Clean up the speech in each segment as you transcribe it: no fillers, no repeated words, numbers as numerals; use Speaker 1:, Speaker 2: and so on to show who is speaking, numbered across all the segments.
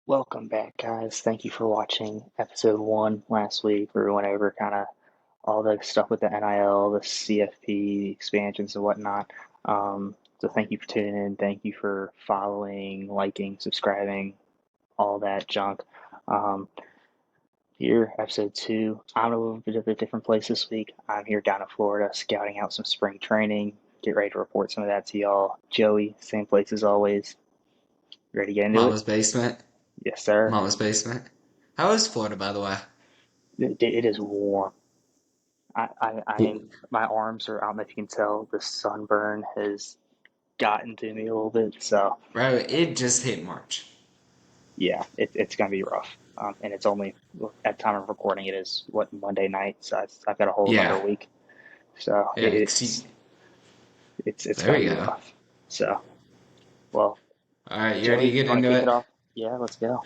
Speaker 1: Welcome back, guys. Thank you for watching episode one last week. We went over kind of all the stuff with the NIL, the CFP, the expansions and whatnot. So thank you for tuning in. Thank you for following, liking, subscribing, all that junk. Um, Here, episode two. I'm in a little bit of a different place this week. I'm here down in Florida, scouting out some spring training. Get ready to report some of that to y'all. Joey, same place as always. Ready to get into it?
Speaker 2: Mama's basement.
Speaker 1: Yes, sir.
Speaker 2: Mama's basement. How is Florida, by the way?
Speaker 1: It is warm.
Speaker 2: Yeah.
Speaker 1: My arms are, I don't know if you can tell, the sunburn has gotten to me a little bit. So,
Speaker 2: Bro, it just hit March.
Speaker 1: yeah, it's going to be rough. And it's only, at time of recording, it is, what, Monday night. So I've got a whole another
Speaker 2: Yeah.
Speaker 1: week. So
Speaker 2: Yeah. 'Cause
Speaker 1: it's
Speaker 2: there
Speaker 1: going
Speaker 2: we
Speaker 1: to be
Speaker 2: go.
Speaker 1: rough. So, well,
Speaker 2: All right, you ready
Speaker 1: Joey,
Speaker 2: to get
Speaker 1: you want to
Speaker 2: into
Speaker 1: kick it
Speaker 2: it?
Speaker 1: off? Yeah, let's go.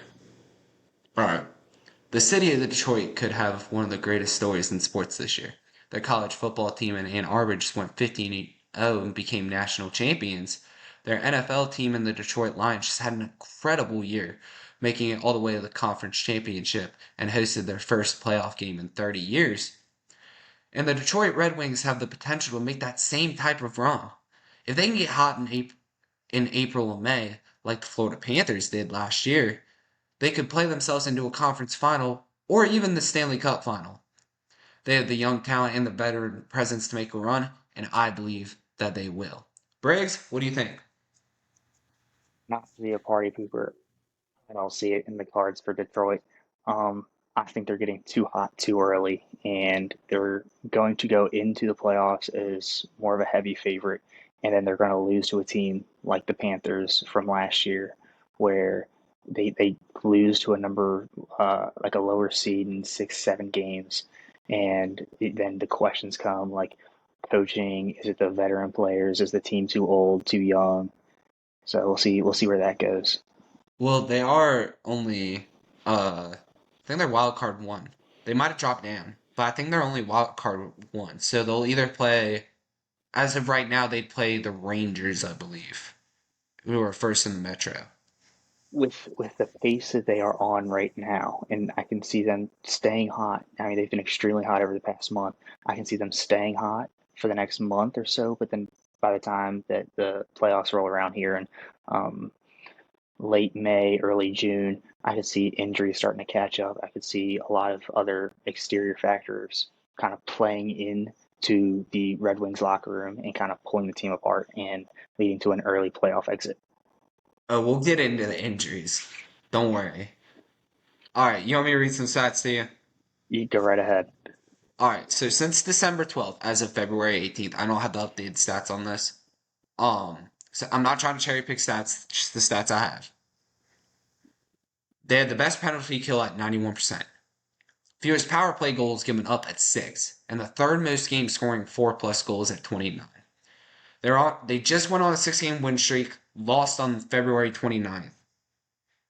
Speaker 2: All right. The city of Detroit could have one of the greatest stories in sports this year. Their college football team in Ann Arbor just went 15-0 and became national champions. Their NFL team in the Detroit Lions just had an incredible year, making it all the way to the conference championship and hosted their first playoff game in 30 years. And the Detroit Red Wings have the potential to make that same type of run. If they can get hot in April and May, like the Florida Panthers did last year, they could play themselves into a conference final or even the Stanley Cup final. They have the young talent and the veteran presence to make a run, and I believe that they will. Briggs, what do you think?
Speaker 1: Not to be a party pooper, I don't see it in the cards for Detroit. Um, I think they're getting too hot too early, and they're going to go into the playoffs as more of a heavy favorite, and then they're going to lose to a team like the Panthers from last year, where they lose to a number like a lower seed in 6, 7 games, and then the questions come like coaching: is it the veteran players? Is the team too old, too young? So we'll see where that goes.
Speaker 2: Well, they are only, I think they're wild card one. They might have dropped down, but I think they're only wild card one. So they'll either play, as of right now, they'd play the Rangers, I believe, who are first in the Metro.
Speaker 1: With the pace that they are on right now, and I can see them staying hot. I mean, they've been extremely hot over the past month. I can see them staying hot for the next month or so, but then by the time that the playoffs roll around here in um, late May, early June, I could see injuries starting to catch up. I could see a lot of other exterior factors kind of playing in to the Red Wings locker room and kind of pulling the team apart and leading to an early playoff exit.
Speaker 2: Oh, we'll get into the injuries. Don't worry. All right, you want me to read some stats to you?
Speaker 1: You go right ahead.
Speaker 2: All right, so since December 12th, as of February 18th, I don't have the updated stats on this. So I'm not trying to cherry pick stats, just the stats I have. They had the best penalty kill at 91%. Fewest power play goals given up at 6, and the third most games scoring 4 plus goals at 29. They just went on a 6-game win streak, lost on February 29th,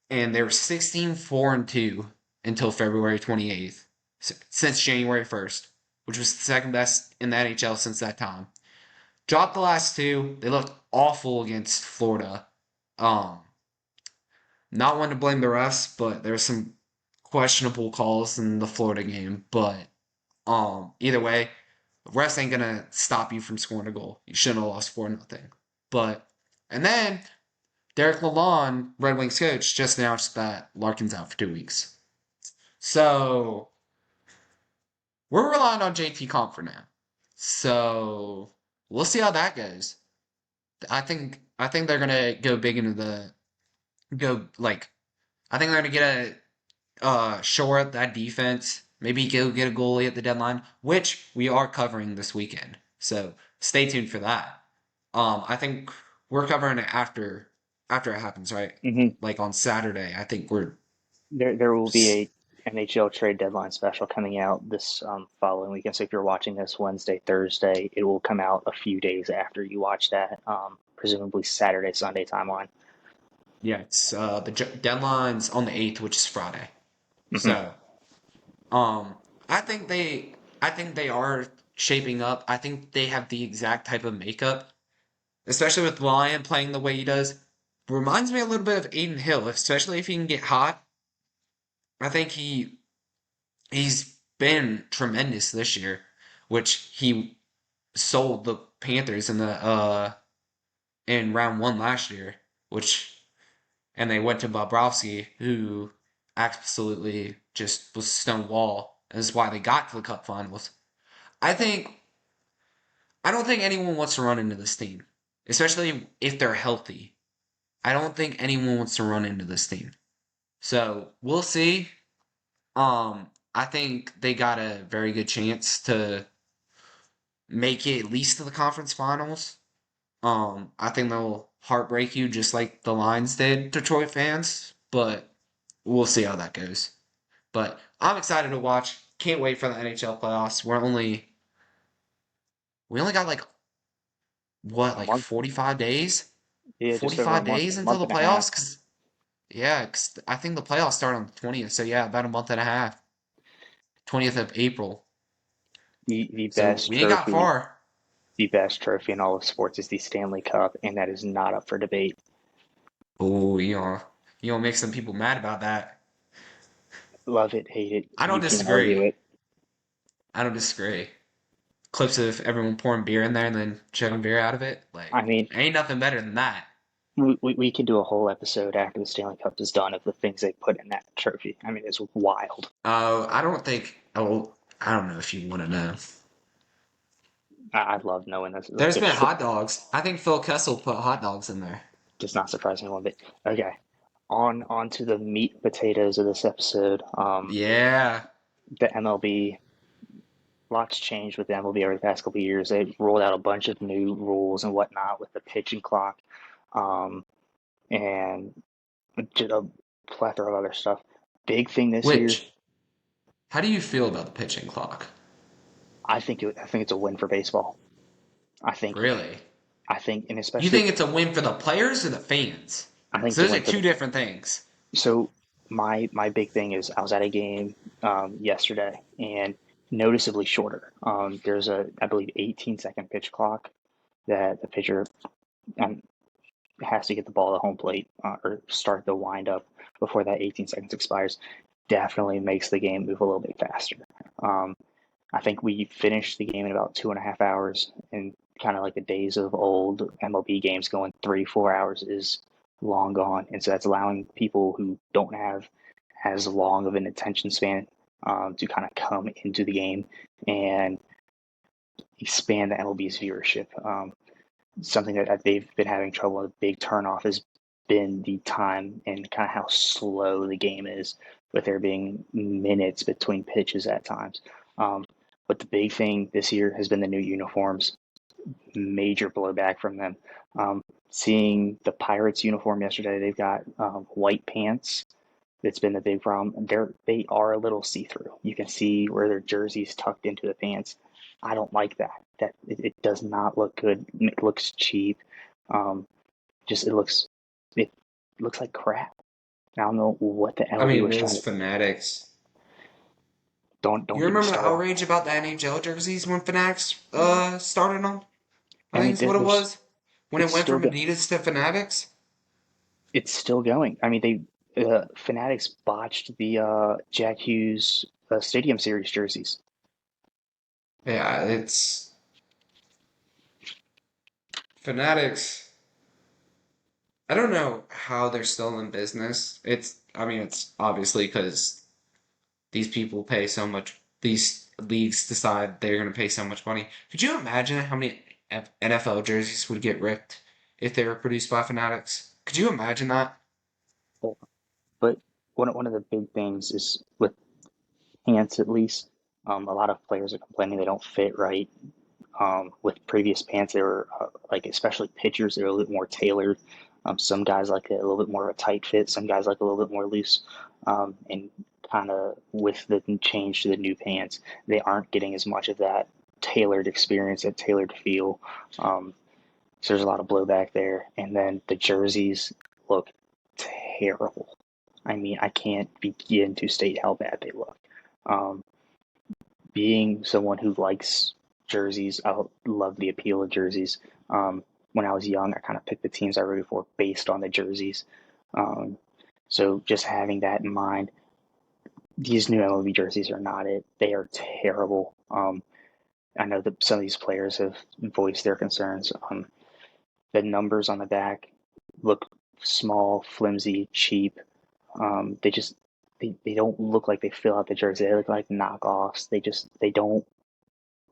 Speaker 2: and they were 16-4-2 until February 28th, since January 1st, which was the second best in the NHL since that time. Dropped the last two. They looked awful against Florida. Um, Not one to blame the refs, but there were some questionable calls in the Florida game. But either way, the refs ain't gonna stop you from scoring a goal. You shouldn't have lost 4-0. But and then Derek Lalonde, Red Wings coach, just announced that Larkin's out for 2 weeks. So we're relying on JT Comp for now. So we'll see how that goes. I think they're gonna go big into the go like I think they're gonna get a shore up that defense. Maybe go get a goalie at the deadline, which we are covering this weekend. So stay tuned for that. I think we're covering it after it happens, right?
Speaker 1: Hmm.
Speaker 2: Like on Saturday. I think we're
Speaker 1: There will be a NHL trade deadline special coming out this following weekend. So if you're watching this Wednesday, Thursday, it will come out a few days after you watch that, presumably Saturday, Sunday timeline.
Speaker 2: yeah. It's the deadline's on the 8th, which is Friday.
Speaker 1: Hmm.
Speaker 2: So um, I think they are shaping up. I think they have the exact type of makeup, especially with Ryan playing the way he does. Reminds me a little bit of Aiden Hill, especially if he can get hot. I think he's been tremendous this year, which he sold the Panthers in round one last year, which and they went to Bobrovsky, who absolutely just was stonewall. And this is why they got to the Cup Finals. I think I don't think anyone wants to run into this team, especially if they're healthy. I don't think anyone wants to run into this team. So we'll see. I think they got a very good chance to make it at least to the conference finals. I think they'll heartbreak you just like the Lions did, Detroit fans, but we'll see how that goes. But I'm excited to watch. Can't wait for the NHL playoffs. We only got like what,
Speaker 1: A
Speaker 2: like
Speaker 1: month,
Speaker 2: 45 days?
Speaker 1: yeah, just over a
Speaker 2: 45
Speaker 1: month,
Speaker 2: days until
Speaker 1: month
Speaker 2: the
Speaker 1: and a half.
Speaker 2: playoffs? Yeah, 'cause I think the playoffs start on the 20th. So yeah, about a month and a half. 20th of April.
Speaker 1: The
Speaker 2: So
Speaker 1: best
Speaker 2: we ain't got
Speaker 1: trophy,
Speaker 2: far.
Speaker 1: the best trophy in all of sports is the Stanley Cup, and that is not up for debate.
Speaker 2: Oh, you gonna make some people mad about that.
Speaker 1: Love it, hate it,
Speaker 2: I
Speaker 1: you
Speaker 2: don't
Speaker 1: can't argue
Speaker 2: disagree.
Speaker 1: it.
Speaker 2: I don't disagree. Clips of everyone pouring beer in there and then chugging beer out of it. Like,
Speaker 1: I mean,
Speaker 2: ain't nothing better than that.
Speaker 1: we can do a whole episode after the Stanley Cup is done of the things they put in that trophy. I mean, it's wild.
Speaker 2: I don't think. Oh, I don't know if you want to know.
Speaker 1: I love knowing this. Like
Speaker 2: There's
Speaker 1: the
Speaker 2: been
Speaker 1: sh-
Speaker 2: hot dogs. I think Phil Kessel put hot dogs in there.
Speaker 1: does not surprise me one bit. Okay, on to the meat and potatoes of this episode.
Speaker 2: Yeah.
Speaker 1: The MLB, lots changed with the MLB over the past couple of years. They rolled out a bunch of new rules and whatnot with the pitching clock, um, and just a plethora of other stuff. Big thing this year,
Speaker 2: Which, how do you feel about the pitching clock?
Speaker 1: I think it's a win for baseball. I think
Speaker 2: Really?
Speaker 1: and
Speaker 2: You
Speaker 1: especially
Speaker 2: think it's a win for the players or the fans?
Speaker 1: I think
Speaker 2: Because
Speaker 1: it's a
Speaker 2: those
Speaker 1: win
Speaker 2: are
Speaker 1: for
Speaker 2: two
Speaker 1: the.
Speaker 2: different things.
Speaker 1: So my big thing is I was at a game yesterday and noticeably shorter. There's a I believe 18-second pitch clock that the pitcher um, has to get the ball to home plate or start the wind up before that 18 seconds expires. Definitely makes the game move a little bit faster. Um, I think we finished the game in about 2.5 hours, and kind of like the days of old MLB games going 3, 4 hours is long gone, and so that's allowing people who don't have as long of an attention span to kind of come into the game and expand the MLB's viewership. Something that they've been having trouble with, a big turnoff has been the time and kind of how slow the game is, with there being minutes between pitches at times. Um, but the big thing this year has been the new uniforms. Major blowback from them. Seeing the Pirates uniform yesterday, they've got white pants. That's been the big problem. They are a little see through. You can see where their jerseys tucked into the pants. I don't like that. It does not look good. It looks cheap. Um, just it looks like crap. I don't know what the
Speaker 2: I
Speaker 1: MLB
Speaker 2: mean,
Speaker 1: was trying
Speaker 2: those
Speaker 1: to.
Speaker 2: fanatics.
Speaker 1: Don't
Speaker 2: You
Speaker 1: get me
Speaker 2: remember the
Speaker 1: started.
Speaker 2: outrage about the NHL jerseys when Fanatics started on? I
Speaker 1: I
Speaker 2: think
Speaker 1: mean,
Speaker 2: is what it was. When it
Speaker 1: it's
Speaker 2: went
Speaker 1: still
Speaker 2: from
Speaker 1: go,
Speaker 2: Adidas to Fanatics?
Speaker 1: it's still going. I mean, they Fanatics botched the Jack Hughes Stadium Series jerseys.
Speaker 2: Yeah, it's Fanatics. I don't know how they're still in business. I mean, it's obviously because these people pay so much, these leagues decide they're going to pay so much money. Could you imagine how many NFL jerseys would get ripped if they were produced by Fanatics? Could you imagine that?
Speaker 1: But one of the big things is with pants, at least. A lot of players are complaining they don't fit right. With previous pants, they were like, especially pitchers, they're a little bit more tailored. Some guys like a little bit more of a tight fit. Some guys like a little bit more loose. And kind of with the change to the new pants, they aren't getting as much of that tailored experience, that tailored feel. So there's a lot of blowback there. And then the jerseys look terrible. I mean, I can't begin to state how bad they look. Um, Being someone who likes jerseys, I love the appeal of jerseys. Um, when I was young, I kind of picked the teams I rooted for based on the jerseys. Um, so just having that in mind, these new MLB jerseys are not it. They are terrible. I know that some of these players have voiced their concerns. The numbers on the back look small, flimsy, cheap. They just they don't look like they fill out the jersey. They look like knockoffs. They don't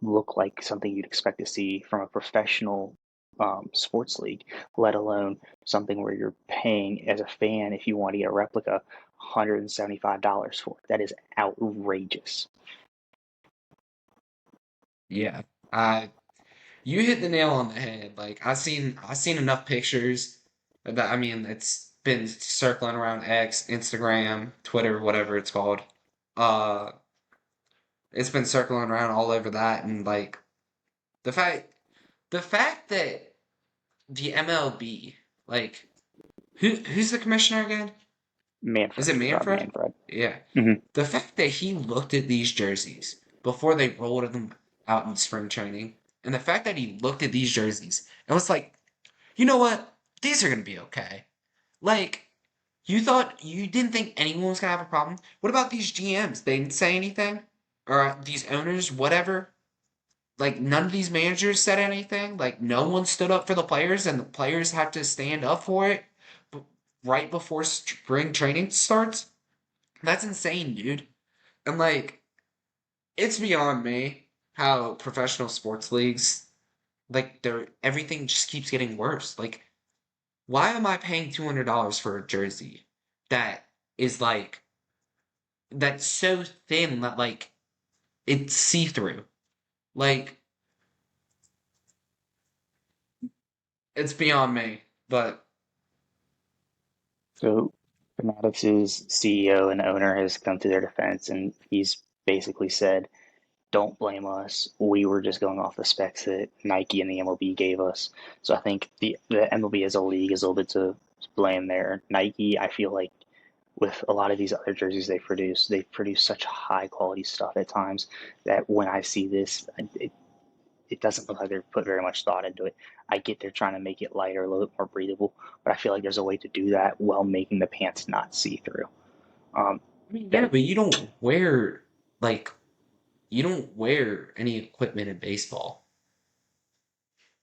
Speaker 1: look like something you'd expect to see from a professional sports league, let alone something where you're paying as a fan if you want to get a replica $175 for it. That is outrageous.
Speaker 2: Yeah. I You hit the nail on the head. Like I seen enough pictures that I mean it's been circling around X, Instagram, Twitter, whatever it's called. Uh it's been circling around all over that and like the fact the fact that the MLB, like who's the commissioner again? Is
Speaker 1: Manfred,
Speaker 2: it
Speaker 1: Rob
Speaker 2: Manfred?
Speaker 1: Manfred.
Speaker 2: Yeah.
Speaker 1: Mm-hmm.
Speaker 2: The fact that he looked at these jerseys before they rolled them out in spring training, and the fact that he looked at these jerseys and was like, you know what? These are gonna be okay. Like, you didn't think anyone was gonna have a problem? What about these GMs? They didn't say anything? Or these owners, whatever? Like, none of these managers said anything? Like, no one stood up for the players and the players had to stand up for it right before spring training starts? That's insane, dude. And, like, it's beyond me how professional sports leagues, like, everything just keeps getting worse. Like, why am I paying $200 for a jersey that is like that's so thin that like it's see through? Like it's beyond me. But
Speaker 1: So Fanatics' CEO and owner has come to their defense, and he's basically said, "Don't blame us. We were just going off the specs that Nike and the MLB gave us." So I think the MLB as a league is a little bit to blame there. Nike, I feel like with a lot of these other jerseys they produce such high quality stuff at times that when I see this, it doesn't look like they've put very much thought into it. I get they're trying to make it lighter, a little bit more breathable, but I feel like there's a way to do that while making the pants not see through. Um,
Speaker 2: I mean, yeah,
Speaker 1: that
Speaker 2: but like you don't wear any equipment in baseball.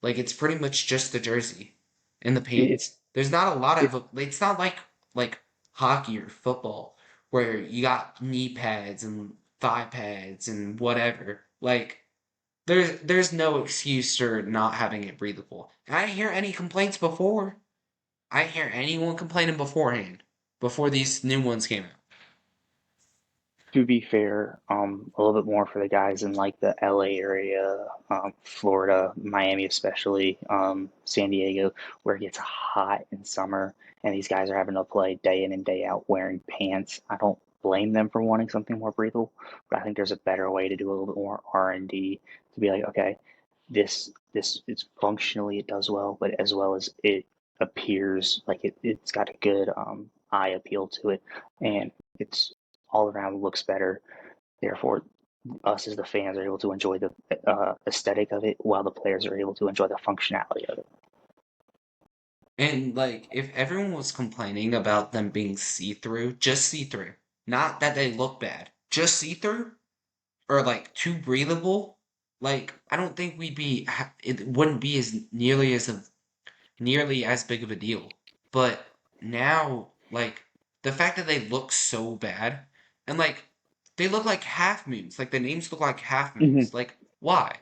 Speaker 2: Like it's pretty much just the jersey and the
Speaker 1: it's
Speaker 2: pants. There's not a lot
Speaker 1: it,
Speaker 2: of it's not like hockey or football where you got knee pads and thigh pads and whatever. Like there's no excuse for not having it breathable. And I didn't hear any complaints before. I didn't hear anyone complaining beforehand, before these new ones came out.
Speaker 1: to be fair, a little bit more for the guys in like the LA area, Florida, Miami especially, San Diego, where it gets hot in summer, and these guys are having to play day in and day out wearing pants. I don't blame them for wanting something more breathable, but I think there's a better way to do a little bit more R&D to be like, okay, this it's functionally it does well, but as well as it appears like it's got a good eye appeal to it, and it's all around looks better. Therefore, us as the fans are able to enjoy the aesthetic of it, while the players are able to enjoy the functionality of it.
Speaker 2: And like, if everyone was complaining about them being see-through, just see-through, not that they look bad, just see-through, or like too breathable, like I don't think it wouldn't be as nearly as big of a deal. But now, like the fact that they look so bad, and like they look like half moons, like the names look like half
Speaker 1: Mm-hmm.
Speaker 2: moons. Like why?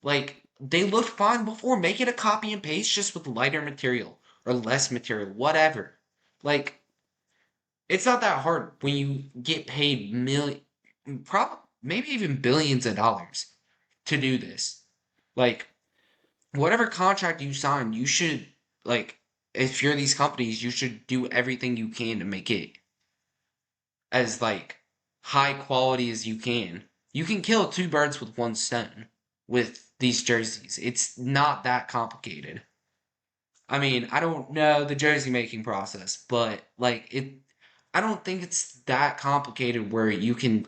Speaker 2: Like they looked fine before. Make it a copy and paste just with lighter material or less material, whatever. Like it's not that hard when you get paid maybe even billions of dollars to do this. Like whatever contract you sign, you should like if you're these companies, you should do everything you can to make it as like high quality as you can. You can kill two birds with one stone with these jerseys. It's not that complicated. I mean, I don't know the jersey making process, but like I don't think it's that complicated where you can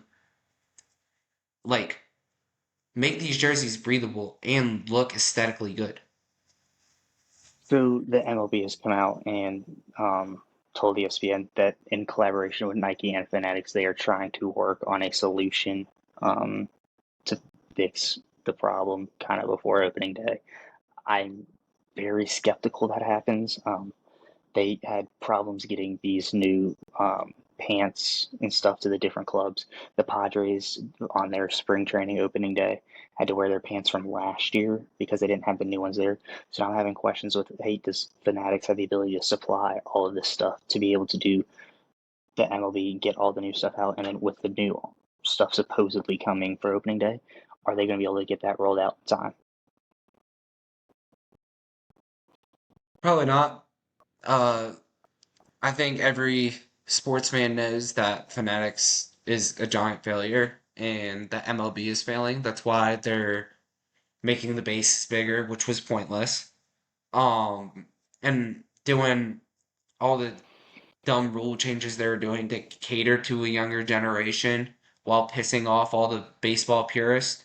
Speaker 2: like make these jerseys breathable and look aesthetically good.
Speaker 1: So the MLB has come out and told ESPN that in collaboration with Nike and Fanatics, they are trying to work on a solution um, to fix the problem kind of before opening day. I'm very skeptical that happens. They had problems getting these new pants and stuff to the different clubs. The Padres, on their spring training opening day, had to wear their pants from last year because they didn't have the new ones there. So now I'm having questions with, hey, does Fanatics have the ability to supply all of this stuff to be able to do the MLB and get all the new stuff out? And then with the new stuff supposedly coming for opening day, are they going to be able to get that rolled out in time?
Speaker 2: Probably not. Uh, I think every sportsman knows that Fanatics is a giant failure and that MLB is failing. That's why they're making the bases bigger, which was pointless. And doing all the dumb rule changes they were doing to cater to a younger generation while pissing off all the baseball purists,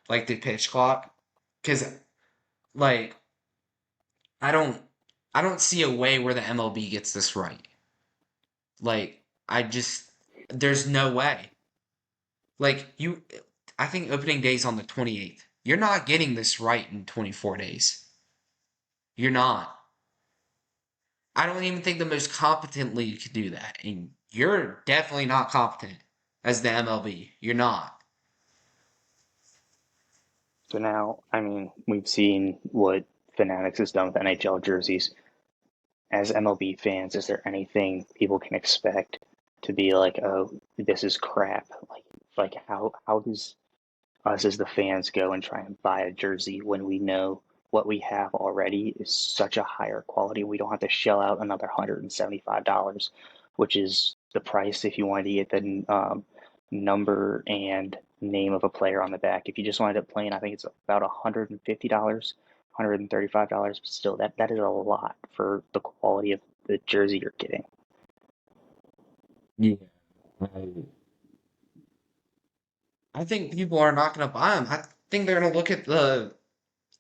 Speaker 2: like the pitch clock. Because, like, I don't, I don't see a way where the MLB gets this right. Like, I just, there's no way. Like, I think opening day's on the 28th. You're not getting this right in 24 days. You're not. I don't even think the most competent league could do that. And you're definitely not competent as the MLB. You're not.
Speaker 1: So now, I mean, we've seen what Fanatics has done with NHL jerseys. As MLB fans, is there anything people can expect to be like, oh, this is crap? Like how does us as the fans go and try and buy a jersey when we know what we have already is such a higher quality? We don't have to shell out another $175, which is the price if you wanted to get the number and name of a player on the back. If you just wanted it plain, I think it's about $150, $135, but still that is a lot for the quality of the jersey you're getting.
Speaker 2: Yeah. I think people are not going to buy them. I think they're going to look at the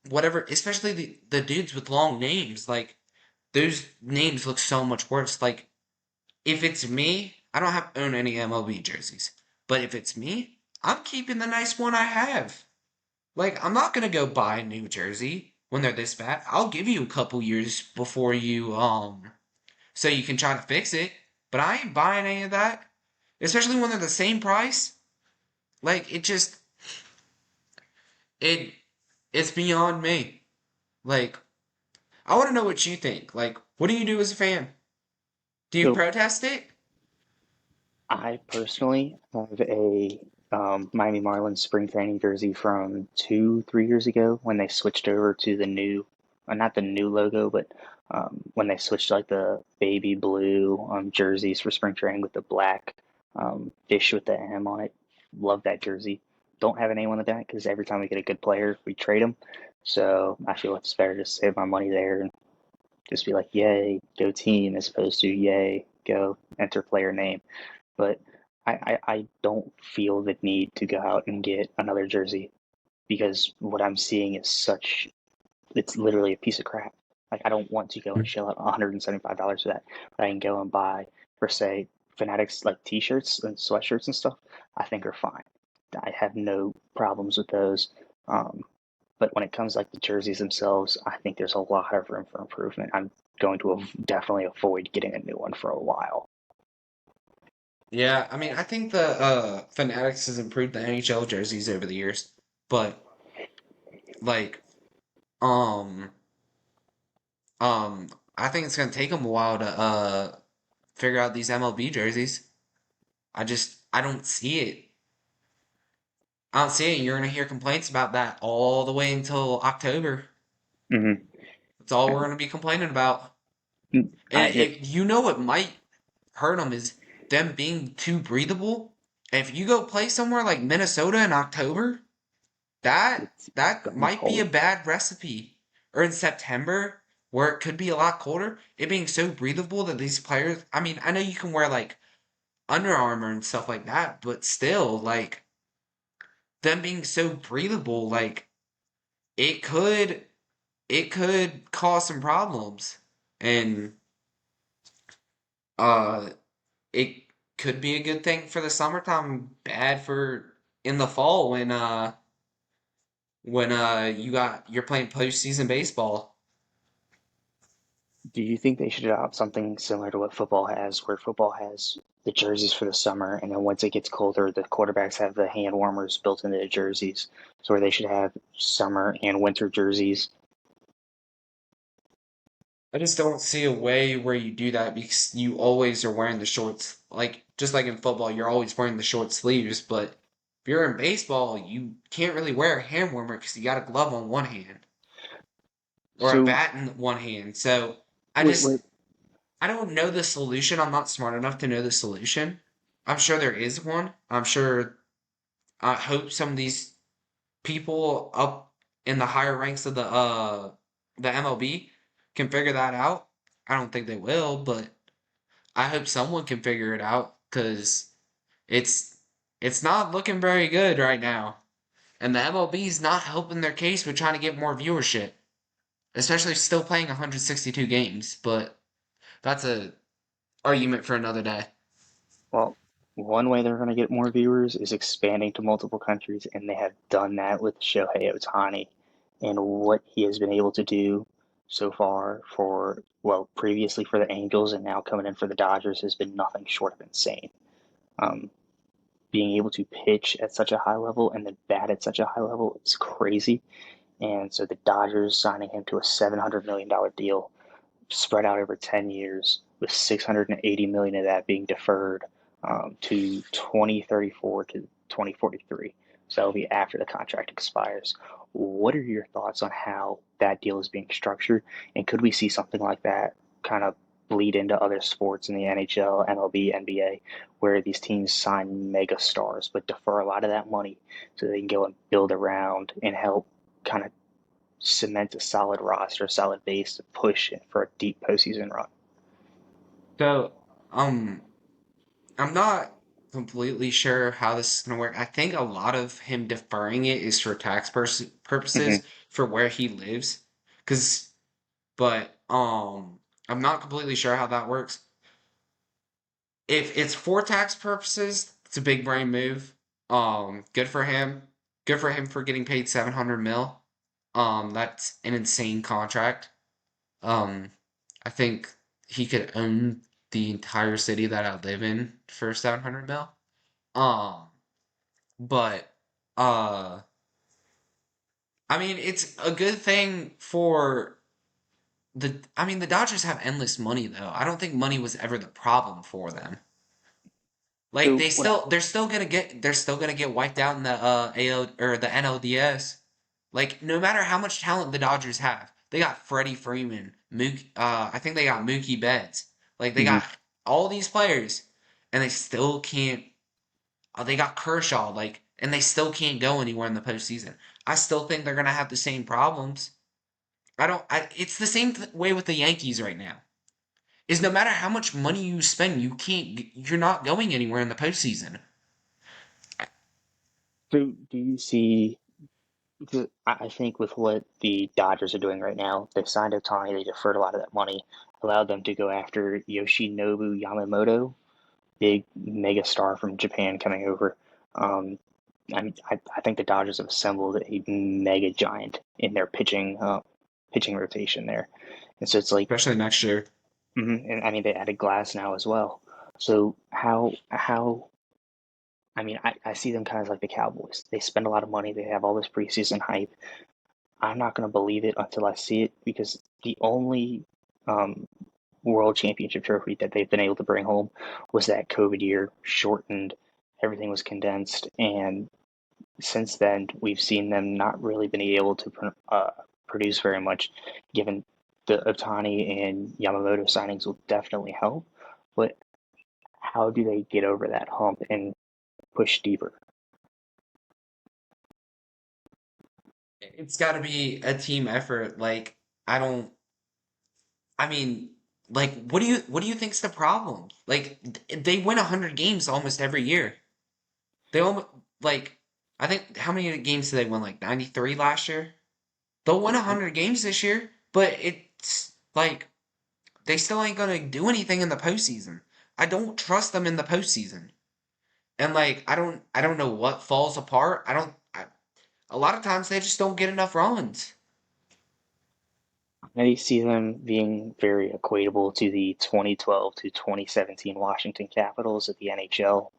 Speaker 2: whatever, especially the dudes with long names. Like, those names look so much worse. Like, if it's me, I don't have own any MLB jerseys. But if it's me, I'm keeping the nice one I have. Like, I'm not gonna go buy a new jersey when they're this bad. I'll give you a couple years before you so you can try to fix it. But I ain't buying any of that. Especially when they're the same price. Like, it it's beyond me. Like, I wanna know what you think. Like, what do you do as a fan? Do you
Speaker 1: So
Speaker 2: protest it?
Speaker 1: I personally have a Miami Marlins spring training jersey from 3 years ago when they switched over to the new, not the new logo, but when they switched to like the baby blue jerseys for spring training with the black fish with the M on it. Love that jersey. Don't have a name on the back because every time we get a good player, we trade them. So I feel it's better to save my money there and just be like, yay, go team, as opposed to yay, go enter player name. But I don't feel the need to go out and get another jersey because what I'm seeing is such, it's literally a piece of crap. Like, I don't want to go and shell out $175 for that. But I can go and buy, for say, Fanatics like t shirts and sweatshirts and stuff, I think are fine. I have no problems with those. Um, but when it comes like the jerseys themselves, I think there's a lot of room for improvement. I'm going to definitely avoid getting a new one for a while.
Speaker 2: Yeah, I mean, I think the Fanatics has improved the NHL jerseys over the years, but like, um, um, I think it's gonna take them a while to figure out these MLB jerseys. I don't see it. I don't see it. You're gonna hear complaints about that all the way until October.
Speaker 1: Mm-hmm.
Speaker 2: That's all we're gonna be complaining about.
Speaker 1: I
Speaker 2: And
Speaker 1: it,
Speaker 2: if you know what might hurt them is them being too breathable. If you go play somewhere like Minnesota in October, That
Speaker 1: it's
Speaker 2: that
Speaker 1: gonna be
Speaker 2: might be a
Speaker 1: cold.
Speaker 2: bad recipe. Or in September, where it could be a lot colder, it being so breathable that these players, I mean, I know you can wear like Under Armour and stuff like that, but still, like them being so breathable, like it could it could cause some problems, and uh, it could be a good thing for the summertime, bad for in the fall when you're playing postseason baseball.
Speaker 1: Do you think they should adopt something similar to what football has, where football has the jerseys for the summer, and then once it gets colder, the quarterbacks have the hand warmers built into the jerseys, so where they should have summer and winter jerseys?
Speaker 2: I just don't see a way where you do that because you always are wearing the shorts. Like just like in football, you're always wearing the short sleeves, but if you're in baseball, you can't really wear a hand warmer because you got a glove on one hand or a
Speaker 1: So
Speaker 2: bat in one hand. So I
Speaker 1: wait,
Speaker 2: just
Speaker 1: wait.
Speaker 2: I don't know the solution. I'm not smart enough to know the solution. I'm sure there is one. I'm sure I hope some of these people up in the higher ranks of the MLB can figure that out. I don't think they will, but I hope someone can figure it out because it's it's not looking very good right now. And the MLB is not helping their case with trying to get more viewership, especially still playing 162 games, but that's a argument for another day.
Speaker 1: Well, one way they're going to get more viewers is expanding to multiple countries, and they have done that with Shohei Ohtani and what he has been able to do so far for, well, previously for the Angels and now coming in for the Dodgers has been nothing short of insane. Um, Being able to pitch at such a high level and then bat at such a high level is crazy. And so the Dodgers signing him to a $700 million deal spread out over 10 years, with 680 million of that being deferred to 2034 to 2043. So that'll be after the contract expires. What are your thoughts on how that deal is being structured? And could we see something like that kind of bleed into other sports in the NHL, MLB, NBA, where these teams sign mega stars but defer a lot of that money so they can go and build around and help kind of cement a solid roster, a solid base to push it for a deep postseason run?
Speaker 2: So, I'm not completely sure how this is going to work. I think a lot of him deferring it is for tax
Speaker 1: Mm-hmm.
Speaker 2: purposes for where he lives. Cause, but I'm not completely sure how that works. If it's for tax purposes, it's a big brain move. Good for him. Good for him for getting paid 700 mil. That's an insane contract. Um, I think he could own the entire city that I live in for 700 mil. Um, but uh I mean it's a good thing for the Dodgers have endless money though. I don't think money was ever the problem for them. Like
Speaker 1: So what?
Speaker 2: they're still gonna get wiped out in the AL or the NLDS. Like no matter how much talent the Dodgers have, they got Freddie Freeman, I think they got Mookie Betts. Like they
Speaker 1: Mhm.
Speaker 2: got all these players, and they still can't. They got Kershaw, like, and they still can't go anywhere in the postseason. I still think they're gonna have the same problems. I don't. It's the same way with the Yankees right now. Is no matter how much money you spend, you can't. You're not going anywhere in the postseason.
Speaker 1: So do you see? Because I think with what the Dodgers are doing right now, they signed Otani, they deferred a lot of that money, allowed them to go after Yoshinobu Yamamoto, big mega star from Japan coming over. Um, I think the Dodgers have assembled a mega giant in their pitching rotation there, and so it's like,
Speaker 2: Especially next year.
Speaker 1: and I mean they added Glass now as well. So how I see them kind of like the Cowboys. They spend a lot of money. They have all this preseason hype. I'm not going to believe it until I see it because the only um, world championship trophy that they've been able to bring home was that COVID year, shortened. Everything was condensed, and since then we've seen them not really been able to produce very much. Given the Otani and Yamamoto signings will definitely help, but how do they get over that hump and push deeper?
Speaker 2: It's got to be a team effort. Like I don't. I mean, like what do you think's the problem? Like they win 100 games almost every year. They almost like I think how many games did they win? Like 93 last year. They'll win 100 games this year, but it's like they still ain't gonna do anything in the postseason. I don't trust them in the postseason, and like I don't know what falls apart. A lot of times they just don't get enough runs.
Speaker 1: I see them being very equatable to the 2012 to 2017 Washington Capitals of the NHL.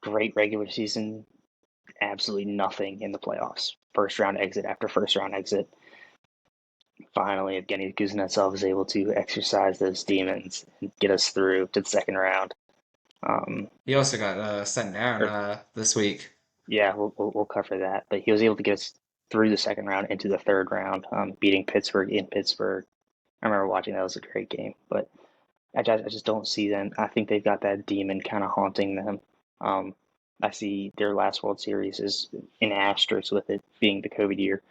Speaker 1: Great regular season, absolutely nothing in the playoffs. First round exit after first round exit. Finally, Evgeny Kuznetsov was able to exercise those demons and get us through to the second round. Um,
Speaker 2: He also got sent down
Speaker 1: or
Speaker 2: this week.
Speaker 1: yeah, we'll cover that. But he was able to get us through the second round into the third round, beating Pittsburgh in Pittsburgh. I remember watching that. It was a great game, but I just don't see them. I think they've got that demon kind of haunting them. Um, I see their last World Series is in asterisks with it being the COVID year,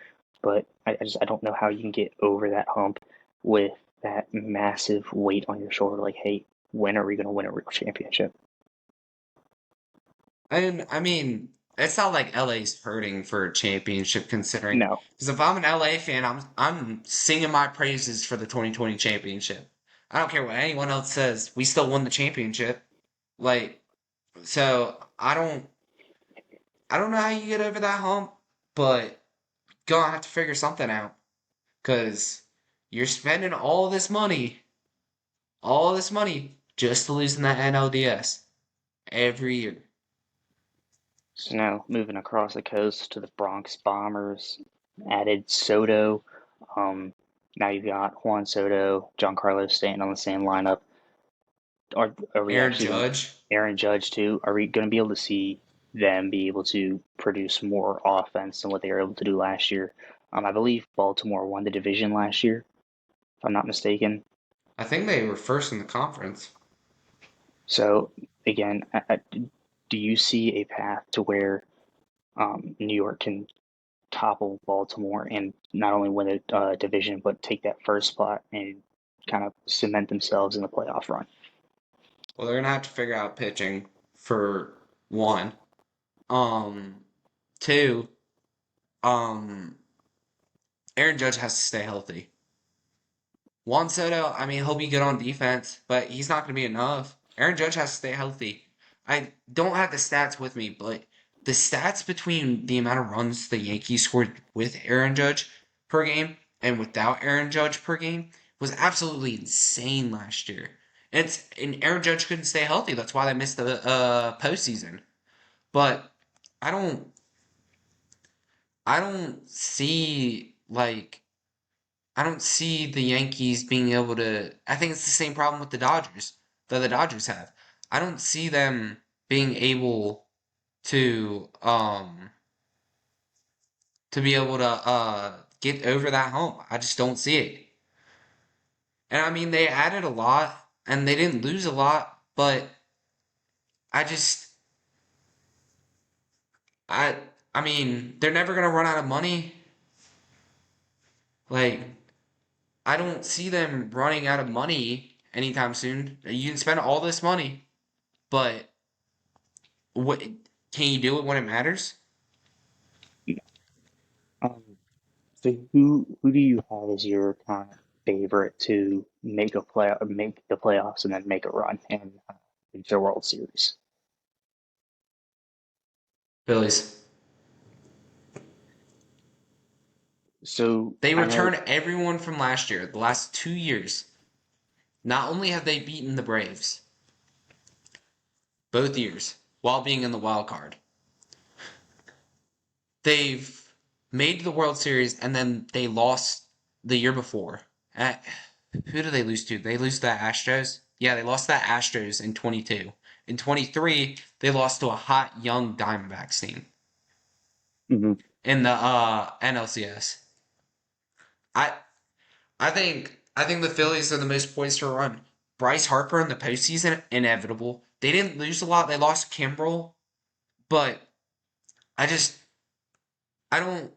Speaker 1: but I don't know how you can get over that hump with that massive weight on your shoulder. Like, hey, when are we going to win a real championship?
Speaker 2: And I mean, it's not like LA's hurting for a championship considering.
Speaker 1: No,
Speaker 2: Because if I'm an LA fan, I'm singing my praises for the 2020 championship. I don't care what anyone else says. We still won the championship. Like, so I don't know how you get over that hump, but gonna have to figure something out. Cause you're spending all this money just to lose in that NLDS every year.
Speaker 1: so now moving across the coast to the Bronx Bombers, added Soto. Um, Now you've got Juan Soto, John Carlos staying on the same lineup. Are we
Speaker 2: Aaron
Speaker 1: actually going to
Speaker 2: Judge,
Speaker 1: Aaron Judge too? Are we going to be able to see them be able to produce more offense than what they were able to do last year? I believe Baltimore won the division last year, if I'm not mistaken.
Speaker 2: I think they were first in the conference.
Speaker 1: So again, do you see a path to where New York can topple Baltimore and not only win the division but take that first spot and kind of cement themselves in the playoff run?
Speaker 2: Well, they're gonna have to figure out pitching for one. Um, Two, um, Aaron Judge has to stay healthy. Juan Soto, I mean, he'll be good on defense, but he's not gonna be enough. Aaron Judge has to stay healthy. I don't have the stats with me, but the stats between the amount of runs the Yankees scored with Aaron Judge per game and without Aaron Judge per game was absolutely insane last year. And Aaron Judge couldn't stay healthy. That's why they missed the postseason. But I don't I don't see like I don't see the Yankees being able to. I think it's the same problem with the Dodgers that the Dodgers have. I don't see them being able to be able to get over that hump. I just don't see it. And I mean, they added a lot and they didn't lose a lot, but I just I I mean, they're never gonna run out of money. Like I don't see them running out of money anytime soon. You can spend all this money, but what can you do it when it matters?
Speaker 1: Um, so who do you have as your kind of favorite to make the playoffs and then make a run in the World Series?
Speaker 2: Phillies.
Speaker 1: So
Speaker 2: They
Speaker 1: I know,
Speaker 2: return everyone from last year, the last 2 years. Not only have they beaten the Braves both years while being in the wild card, they've made the World Series and then they lost the year before. Who do they lose to? They lose to the Astros? Yeah, they lost to the Astros in 22. In 23, they lost to a hot young Diamondbacks team
Speaker 1: mhm,
Speaker 2: in the NLCS. I I think the Phillies are the most poised to run. Bryce Harper in the postseason, inevitable. They didn't lose a lot. They lost Kimbrel, but I just I don't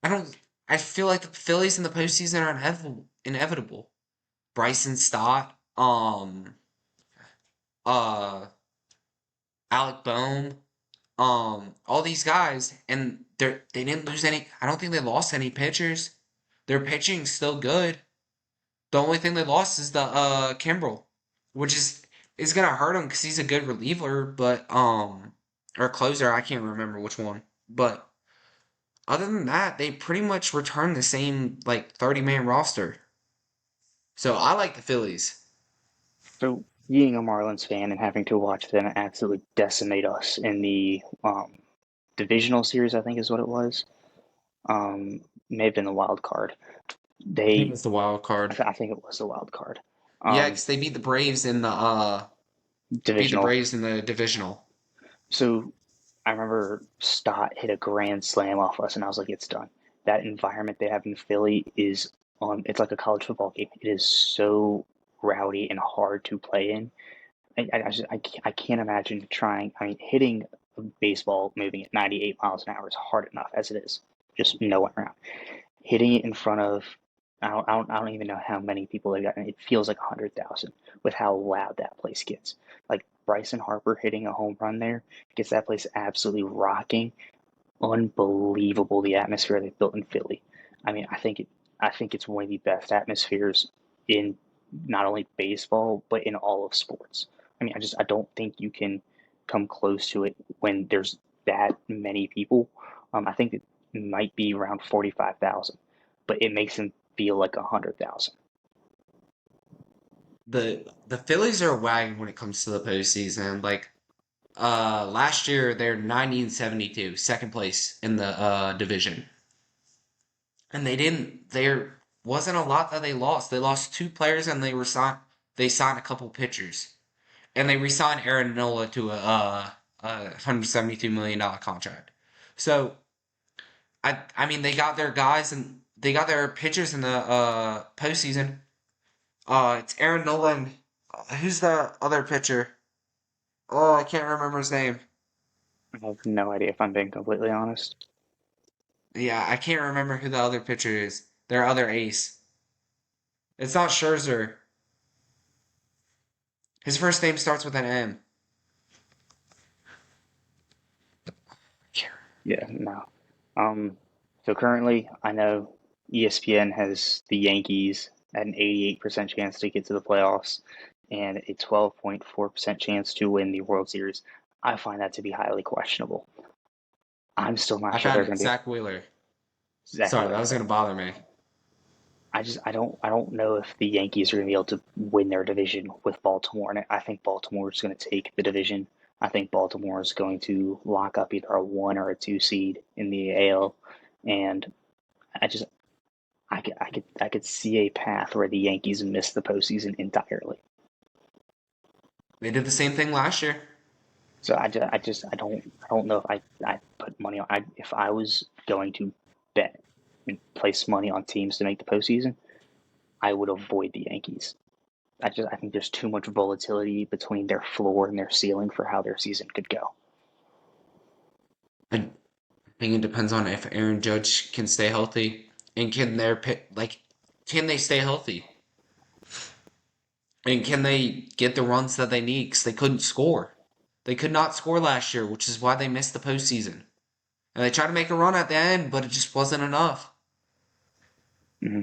Speaker 2: I don't I feel like the Phillies in the postseason are inevitable. Bryson Stott, uh Alec Bohm, all these guys, and they didn't lose any. I don't think they lost any pitchers. Their pitching's still good. The only thing they lost is the Kimbrel, which is gonna hurt him because he's a good reliever, but or closer. I can't remember which one. But other than that, they pretty much returned the same like 30-man roster. So I like the Phillies.
Speaker 1: So, being a Marlins fan and having to watch them absolutely decimate us in the divisional series, I think is what it was. May have been the wild card.
Speaker 2: I think
Speaker 1: They,
Speaker 2: it's the wild card.
Speaker 1: I think it was the wild card.
Speaker 2: Yeah,
Speaker 1: Um,
Speaker 2: 'cause they beat the Braves in the
Speaker 1: Divisional.
Speaker 2: divisional.
Speaker 1: So I remember Stott hit a grand slam off us, and I was like, "It's done." That environment they have in Philly is it's like a college football game. It is so rowdy and hard to play in. I can't imagine trying. I mean, hitting a baseball moving at 98 miles an hour is hard enough as it is. Just no one around. Hitting it in front of I don't even know how many people they got. It feels like 100,000 with how loud that place gets. Like Bryson Harper hitting a home run there gets that place absolutely rocking. Unbelievable the atmosphere they built in Philly. I mean, I think it's one of the best atmospheres in not only baseball but in all of sports. I mean, I don't think you can come close to it when there's that many people. I think it might be around 45,000, but it makes them feel like 100,000.
Speaker 2: The Phillies are a wagon when it comes to the postseason. Like last year they're 90-72, second place in the division. And there wasn't a lot that they lost. They lost two players and they signed a couple pitchers. And they re-signed Aaron Nola to a $172 million contract. So I mean they got their guys and they got their pitchers in the postseason. It's Aaron Nola and who's the other pitcher? Oh, I can't remember his name.
Speaker 1: I have no idea if I'm being completely honest.
Speaker 2: Yeah, I can't remember who the other pitcher is. Their other ace. It's not Scherzer. His first name starts with an M.
Speaker 1: Yeah, no. Um, so currently, I know ESPN has the Yankees at an 88% chance to get to the playoffs and a 12.4% chance to win the World Series. I find that to be highly questionable. I'm still not
Speaker 2: I
Speaker 1: sure they're
Speaker 2: found
Speaker 1: going
Speaker 2: it.
Speaker 1: to be
Speaker 2: Zach Wheeler.
Speaker 1: exactly
Speaker 2: Sorry, that
Speaker 1: like
Speaker 2: was gonna bother me.
Speaker 1: I don't know if the Yankees are going to be able to win their division with Baltimore, and I think Baltimore is going to take the division. I think Baltimore is going to lock up either a one or a two seed in the AL, and I just I could see a path where the Yankees miss the postseason entirely.
Speaker 2: They did the same thing last year.
Speaker 1: So I don't know if I put money on. If I was going to bet and place money on teams to make the postseason, I would avoid the Yankees. I think there's too much volatility between their floor and their ceiling for how their season could go.
Speaker 2: I think it depends on if Aaron Judge can stay healthy and can their pit like can they stay healthy and can they get the runs that they need because they couldn't score. They could not score last year, which is why they missed the postseason. And they tried to make a run at the end, but it just wasn't enough.
Speaker 1: Mm-hmm.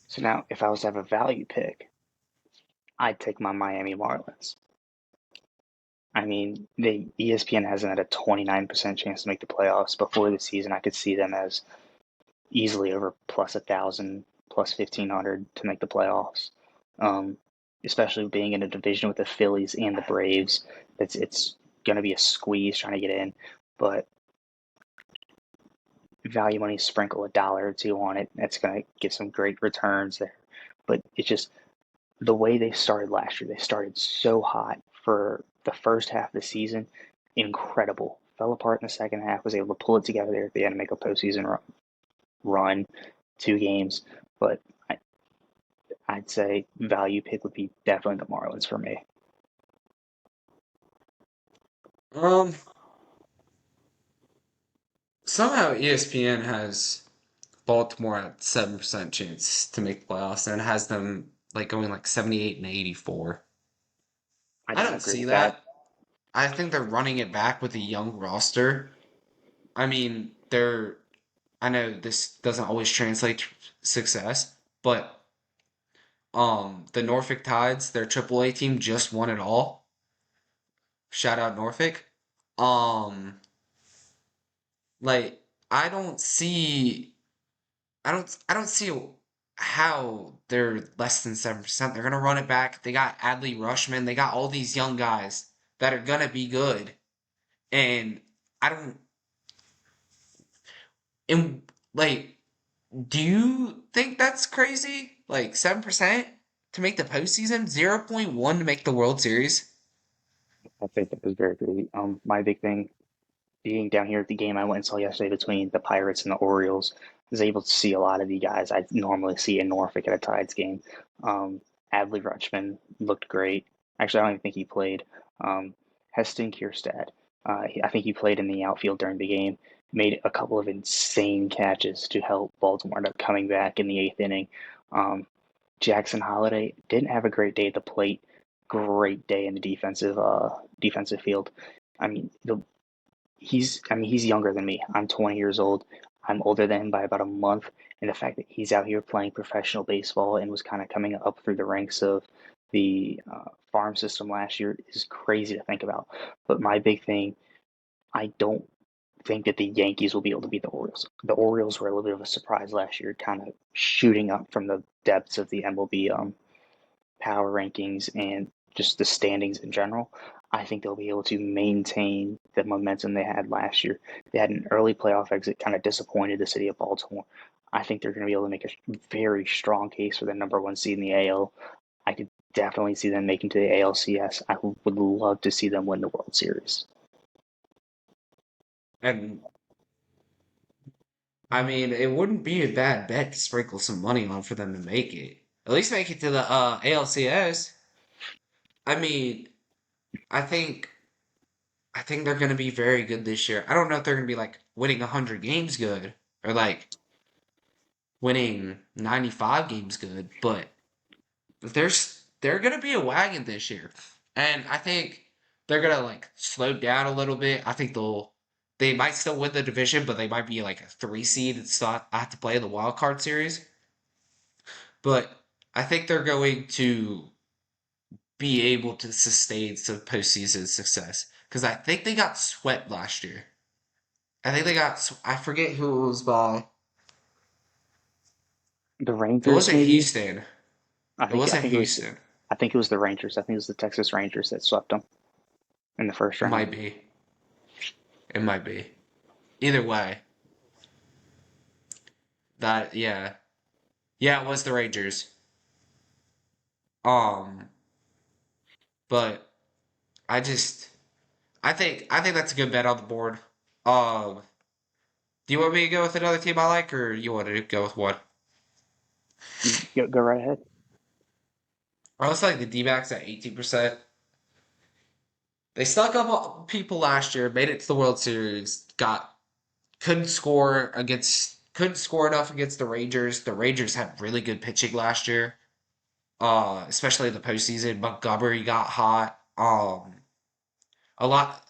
Speaker 1: So now, if I was to have a value pick, I'd take my Miami Marlins. I mean, the ESPN has them at a 29% chance to make the playoffs. Before the season, I could see them as easily over plus 1,000, plus 1,500 to make the playoffs. Um, Especially being in a division with the Phillies and the Braves, it's going to be a squeeze trying to get in. But value money, sprinkle a dollar or two on it. That's going to get some great returns there. But it's just the way they started last year. They started so hot for the first half of the season, incredible. Fell apart in the second half. Was able to pull it together there at the end and make a postseason run, 2 games. But I'd say value pick would be definitely the Marlins for me.
Speaker 2: Um, Somehow ESPN has Baltimore at 7% chance to make the playoffs and has them like going like 78-84.
Speaker 1: I
Speaker 2: I
Speaker 1: don't
Speaker 2: don't
Speaker 1: agree
Speaker 2: see
Speaker 1: with that.
Speaker 2: that. I think they're running it back with a young roster. I mean, they're I know this doesn't always translate to success, but the Norfolk Tides, their AAA team just won it all. Shout out Norfolk. Um, like I don't see, I don't see how they're less than 7%. They're gonna run it back. They got Adley Rushman. They got all these young guys that are gonna be good, and I don't. And like, do you think that's crazy? Like 7% to make the postseason, 0.1 to make the World Series.
Speaker 1: I think that was very crazy. My big thing being down here at the game I went and saw yesterday between the Pirates and the Orioles, I was able to see a lot of the guys I normally see in Norfolk at a Tides game. Um, Adley Rutschman looked great. Actually, I don't even think he played. Um, Heston Kierstad, I think he played in the outfield during the game. Made a couple of insane catches to help Baltimore end up coming back in the eighth inning. Um, Jackson Holiday didn't have a great day at the plate. Great day in the defensive field. I mean, he's younger than me. I'm 20 years old. I'm older than him by about a month, and the fact that he's out here playing professional baseball and was kind of coming up through the ranks of the farm system last year is crazy to think about. But my big thing, I don't think that the Yankees will be able to beat the Orioles. The Orioles were a little bit of a surprise last year, kind of shooting up from the depths of the MLB power rankings and just the standings in general. I think they'll be able to maintain the momentum they had last year. They had an early playoff exit, kind of disappointed the city of Baltimore. I think they're going to be able to make a very strong case for the number one seed in the AL. I could definitely see them making to the ALCS. I would love to see them win the World Series.
Speaker 2: And I mean, it wouldn't be a bad bet to sprinkle some money on for them to make it. At least make it to the ALCS. I mean, I think I think they're going to be very good this year. I don't know if they're going to be like winning 100 games good or like winning 95 games good, but they're going to be a wagon this year. And I think they're going to like slow down a little bit. I think they might still win the division, but they might be like a 3 seed and still have to play the wild card series. But I think they're going to be able to sustain some postseason success because I think they got swept last year. I think they got. I forget who it was by.
Speaker 1: The
Speaker 2: It
Speaker 1: Rangers,
Speaker 2: wasn't
Speaker 1: maybe.
Speaker 2: Houston.
Speaker 1: I
Speaker 2: It
Speaker 1: think I
Speaker 2: wasn't
Speaker 1: think it was
Speaker 2: Houston.
Speaker 1: I think it was the Rangers. I think it was the Texas Rangers that swept them in the first
Speaker 2: It
Speaker 1: round.
Speaker 2: might be. It might be. Either way, that yeah, it was the Rangers. Um, but I just I think that's a good bet on the board. Um, do you want me to go with another team I like, or you want to go with one?
Speaker 1: Go right ahead.
Speaker 2: I was like the D-backs at 18%. They stuck up people last year, made it to the World Series, got couldn't score enough against the Rangers. The Rangers had really good pitching last year, especially in the postseason. Montgomery got hot. A lot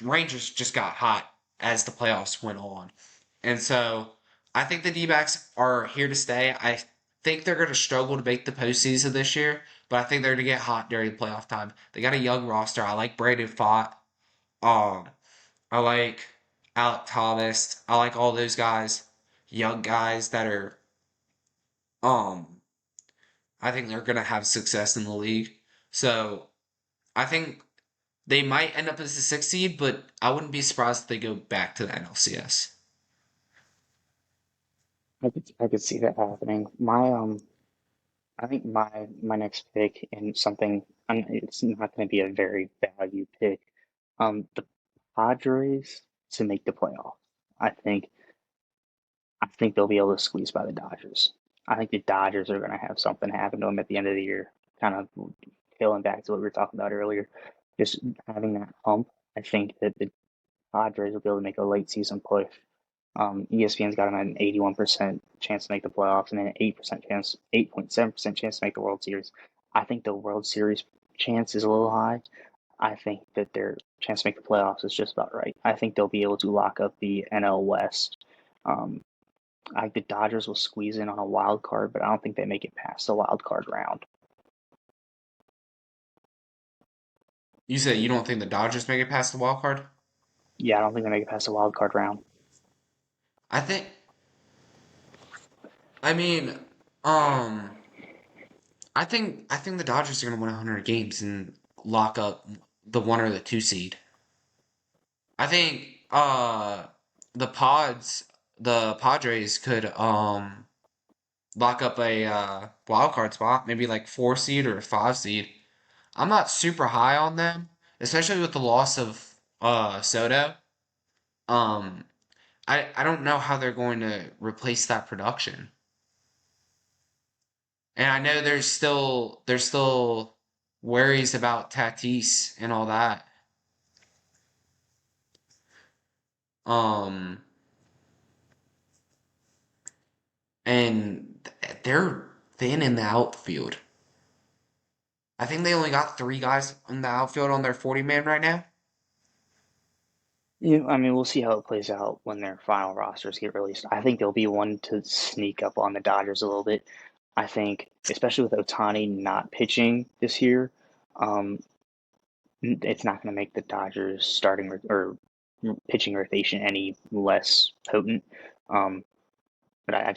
Speaker 2: Rangers just got hot as the playoffs went on. And so I think the D-backs are here to stay. I think they're going to struggle to make the postseason this year, but I think they're going to get hot during playoff time. They got a young roster. I like Brandon Pfaadt. Um, I like Alec Thomas. I like all those guys, young guys that are. Um, I think they're going to have success in the league. So I think they might end up as a six seed, but I wouldn't be surprised if they go back to the NLCS.
Speaker 1: I could see that happening. I think my next pick in something, it's not going to be a very value pick. The Padres to make the playoffs. I think I think they'll be able to squeeze by the Dodgers. I think the Dodgers are going to have something happen to them at the end of the year, kind of tailing back to what we were talking about earlier. Just having that hump. I think that the Padres will be able to make a late season push. ESPN's got them at an 81% chance to make the playoffs and an 8.7% chance to make the World Series. I think the World Series chance is a little high. I think that their chance to make the playoffs is just about right. I think they'll be able to lock up the NL West. Um, I think the Dodgers will squeeze in on a wild card, but I don't think they make it past the wild card round.
Speaker 2: You said you don't think the Dodgers make it past the wild card?
Speaker 1: Yeah, I don't think they make it past the wild card round.
Speaker 2: I think. I mean, um, I think the Dodgers are gonna win 100 games and lock up the one or the two seed. I think the Padres could lock up a wild card spot, maybe like 4 seed or 5 seed. I'm not super high on them, especially with the loss of Soto. Um, I don't know how they're going to replace that production. And I know there's still worries about Tatis and all that. Um, and they're thin in the outfield. I think they only got 3 guys in the outfield on their 40 man right now.
Speaker 1: Yeah, I mean, we'll see how it plays out when their final rosters get released. I think there'll be one to sneak up on the Dodgers a little bit. I think, especially with Otani not pitching this year, um, it's not going to make the Dodgers or pitching rotation any less potent. Um, but I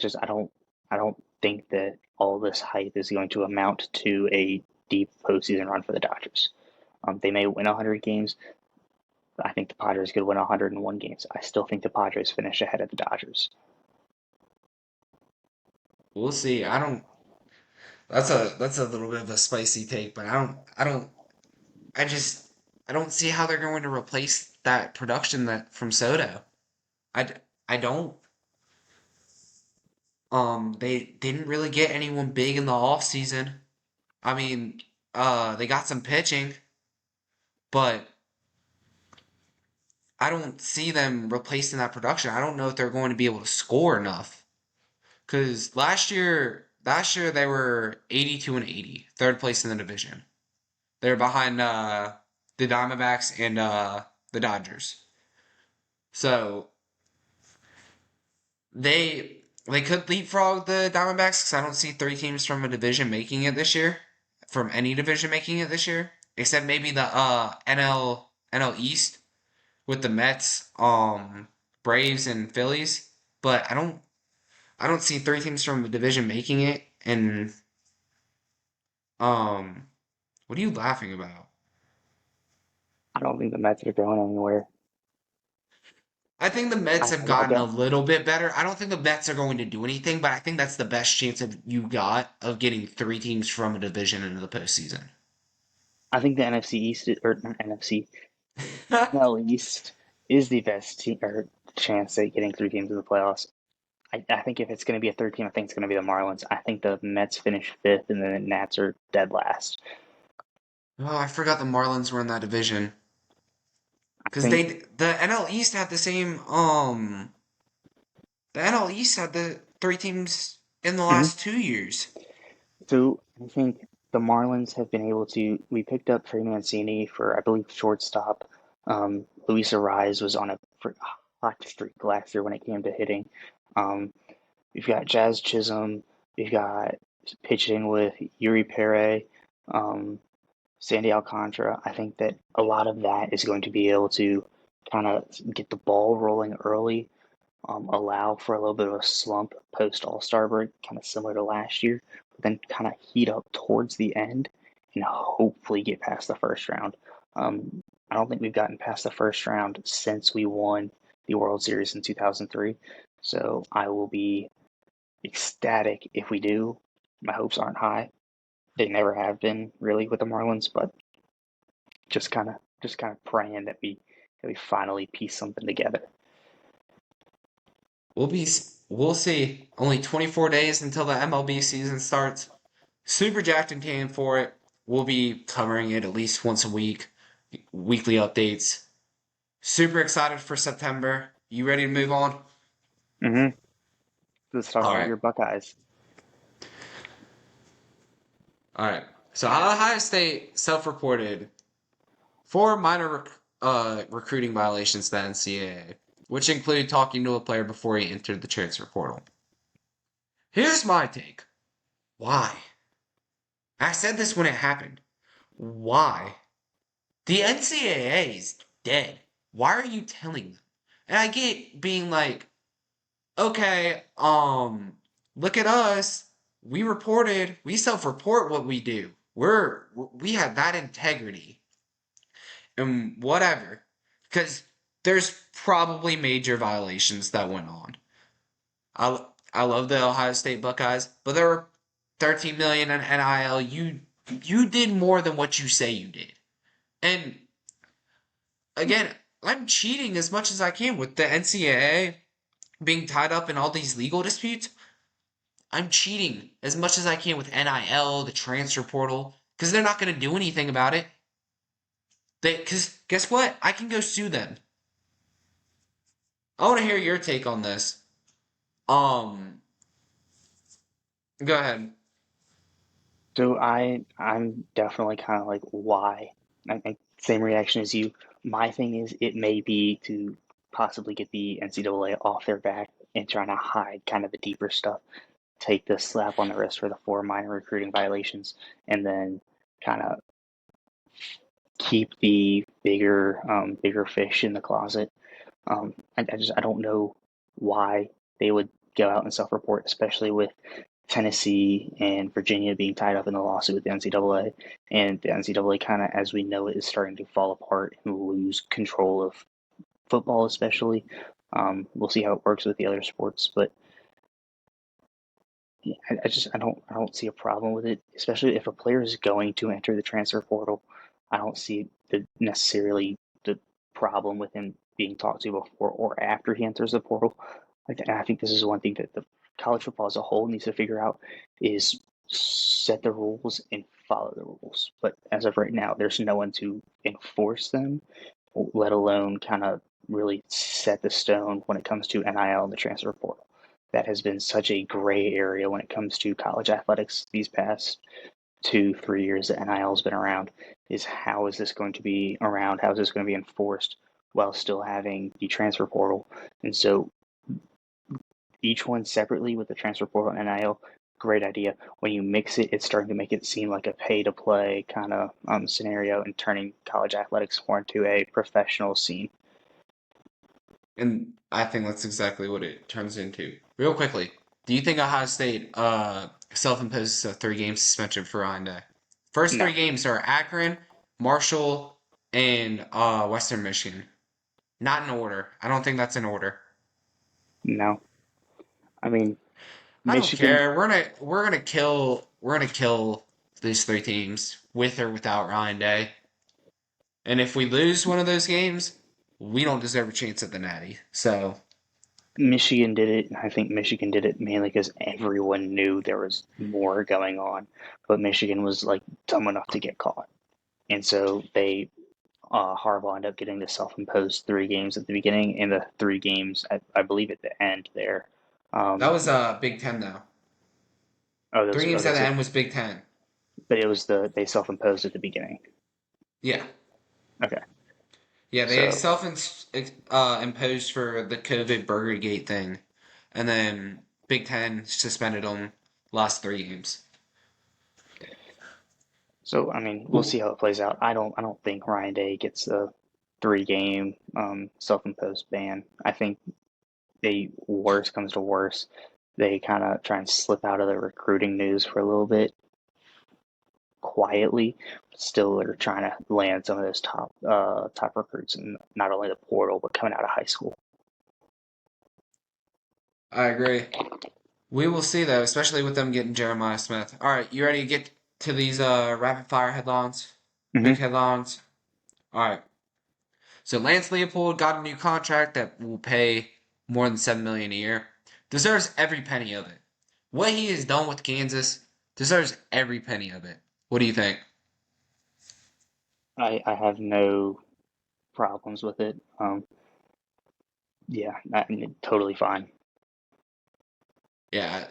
Speaker 1: don't think that all this hype is going to amount to a deep postseason run for the Dodgers. They may win 100 games. I think the Padres could win 101 games. I still think the Padres finish ahead of the Dodgers.
Speaker 2: We'll see. I don't. That's a little bit of a spicy take, but I just I don't see how they're going to replace that production that from Soto. I I don't. They didn't really get anyone big in the off season. I mean, they got some pitching, but I don't see them replacing that production. I don't know if they're going to be able to score enough. Because last year they were 82 and 80, third place in the division. They're behind the Diamondbacks and the Dodgers. So they could leapfrog the Diamondbacks because I don't see 3 teams from a division making it this year, from any division making it this year, except maybe the NL East with the Mets, Braves, and Phillies. But I don't see 3 teams from the division making it. And um, what are you laughing about?
Speaker 1: I don't think the Mets are going anywhere.
Speaker 2: I think the Mets
Speaker 1: I,
Speaker 2: have
Speaker 1: I
Speaker 2: gotten a
Speaker 1: don't.
Speaker 2: little bit better. I don't think the Mets are going to do anything, but I think that's the best chance of you got of getting 3 teams from a division into the postseason.
Speaker 1: I think the NFC East or not NFC NL East is the best or chance at getting 3 teams in the playoffs. I think if it's going to be a third team, I think it's going to be the Marlins. I think the Mets finish fifth, and then the Nats are dead last.
Speaker 2: Oh, I forgot the Marlins were in that division
Speaker 1: I
Speaker 2: because
Speaker 1: think.
Speaker 2: the NL East had the NL East had the 3 teams in the
Speaker 1: Mhm.
Speaker 2: last 2 years.
Speaker 1: So I think the Marlins have been able to. We picked up Trey Mancini for, I believe, shortstop. Luis Ariz was on a hot streak last year when it came to hitting. Um, we've got Jazz Chisholm. We've got pitching with Yuri Pere, um, Sandy Alcantara. I think that a lot of that is going to be able to kind of get the ball rolling early, allow for a little bit of a slump post All Star break, kind of similar to last year, but then kind of heat up towards the end and hopefully get past the first round. I don't think we've gotten past the first round since we won the World Series in 2003. So I will be ecstatic if we do. My hopes aren't high. They never have been really with the Marlins, but just kind of praying that we finally piece something together.
Speaker 2: We'll see. Only 24 days until the MLB season starts. Super jacked and keen for it. We'll be covering it at least once a week, weekly updates. Super excited for September. You ready to move on?
Speaker 1: Mm-hmm. Let's talk
Speaker 2: All
Speaker 1: about
Speaker 2: right.
Speaker 1: your Buckeyes.
Speaker 2: All right. So Ohio State self-reported 4 minor recruiting violations to the NCAA, which include talking to a player before he entered the transfer portal. Here's my take. Why? I said this when it happened. Why? The NCAA is dead. Why are you telling them? And I get being like, okay, look at us. We self-report what we do. We have that integrity and whatever. Because there's probably major violations that went on. I love the Ohio State Buckeyes, but there were 13 million in NIL. You did more than what you say you did. And again, I'm cheating as much as I can with the NCAA being tied up in all these legal disputes. I'm cheating as much as I can with NIL, the transfer portal, because they're not going to do anything about it. Because guess what? I can go sue them. I want to hear your take on this. Um, Go ahead.
Speaker 1: So I'm definitely kind of like why. I think same reaction as you. My thing is it may be to possibly get the NCAA off their back and trying to hide kind of the deeper stuff, take the slap on the wrist for the four minor recruiting violations, and then kind of keep the bigger fish in the closet. I don't know why they would go out and self-report, especially with Tennessee and Virginia being tied up in the lawsuit with the NCAA, and the NCAA kind of, as we know it, is starting to fall apart and lose control of football, especially. We'll see how it works with the other sports, but yeah, I don't see a problem with it, especially if a player is going to enter the transfer portal. I don't see necessarily the problem with him being talked to before or after he enters the portal. I think this is one thing that the college football as a whole needs to figure out is set the rules and follow the rules. But as of right now, there's no one to enforce them, let alone kind of really set the stone when it comes to NIL and the transfer portal. That has been such a gray area when it comes to college athletics these past 2, 3 years that NIL has been around. Is how is this going to be around? How is this going to be enforced while still having the transfer portal? And so each one separately with the transfer portal and NIL, great idea. When you mix it, it's starting to make it seem like a pay to play kind of scenario and turning college athletics more into a professional scene.
Speaker 2: And I think that's exactly what it turns into. Real quickly, do you think Ohio State self-imposes a 3-game suspension for Ryan Day? First
Speaker 1: No,
Speaker 2: 3 games are Akron, Marshall, and Western Michigan. Not in order. I don't think that's in order.
Speaker 1: no. I mean,
Speaker 2: I don't
Speaker 1: Michigan,
Speaker 2: care. We're gonna kill these 3 teams with or without Ryan Day. And if we lose one of those games, we don't deserve a chance at the Natty. So
Speaker 1: Michigan did it, and I think Michigan did it mainly because everyone knew there was more going on, but Michigan was like dumb enough to get caught, and so they Harbaugh ended up getting the self-imposed 3 games at the beginning and the 3 games I believe at the end there.
Speaker 2: that
Speaker 1: Um,
Speaker 2: was Big Ten though.
Speaker 1: oh,
Speaker 2: Three
Speaker 1: those
Speaker 2: games at the
Speaker 1: okay, so
Speaker 2: end was Big Ten.
Speaker 1: but it was they self-imposed at the beginning.
Speaker 2: Yeah,
Speaker 1: Okay,
Speaker 2: yeah. They
Speaker 1: so
Speaker 2: self imposed for the COVID Burger Gate thing, and then Big Ten suspended them last 3 games.
Speaker 1: I mean we'll see how it plays out. I don't think Ryan Day gets the 3 game self-imposed ban. I think they worst comes to worst, they kind of try and slip out of the recruiting news for a little bit quietly, but still they're trying to land some of those top recruits in not only the portal but coming out of high school.
Speaker 2: I agree. We will see though, especially with them getting Jeremiah Smith. All right, you ready to get to these rapid fire headlines? Quick
Speaker 1: Mm-hmm.
Speaker 2: headlines. All right. So Lance Leopold got a new contract that will pay more than 7 million a year. Deserves every penny of it. What he has done with Kansas deserves every penny of it. What do you think?
Speaker 1: I have no problems with it. Yeah, totally fine.
Speaker 2: Yeah.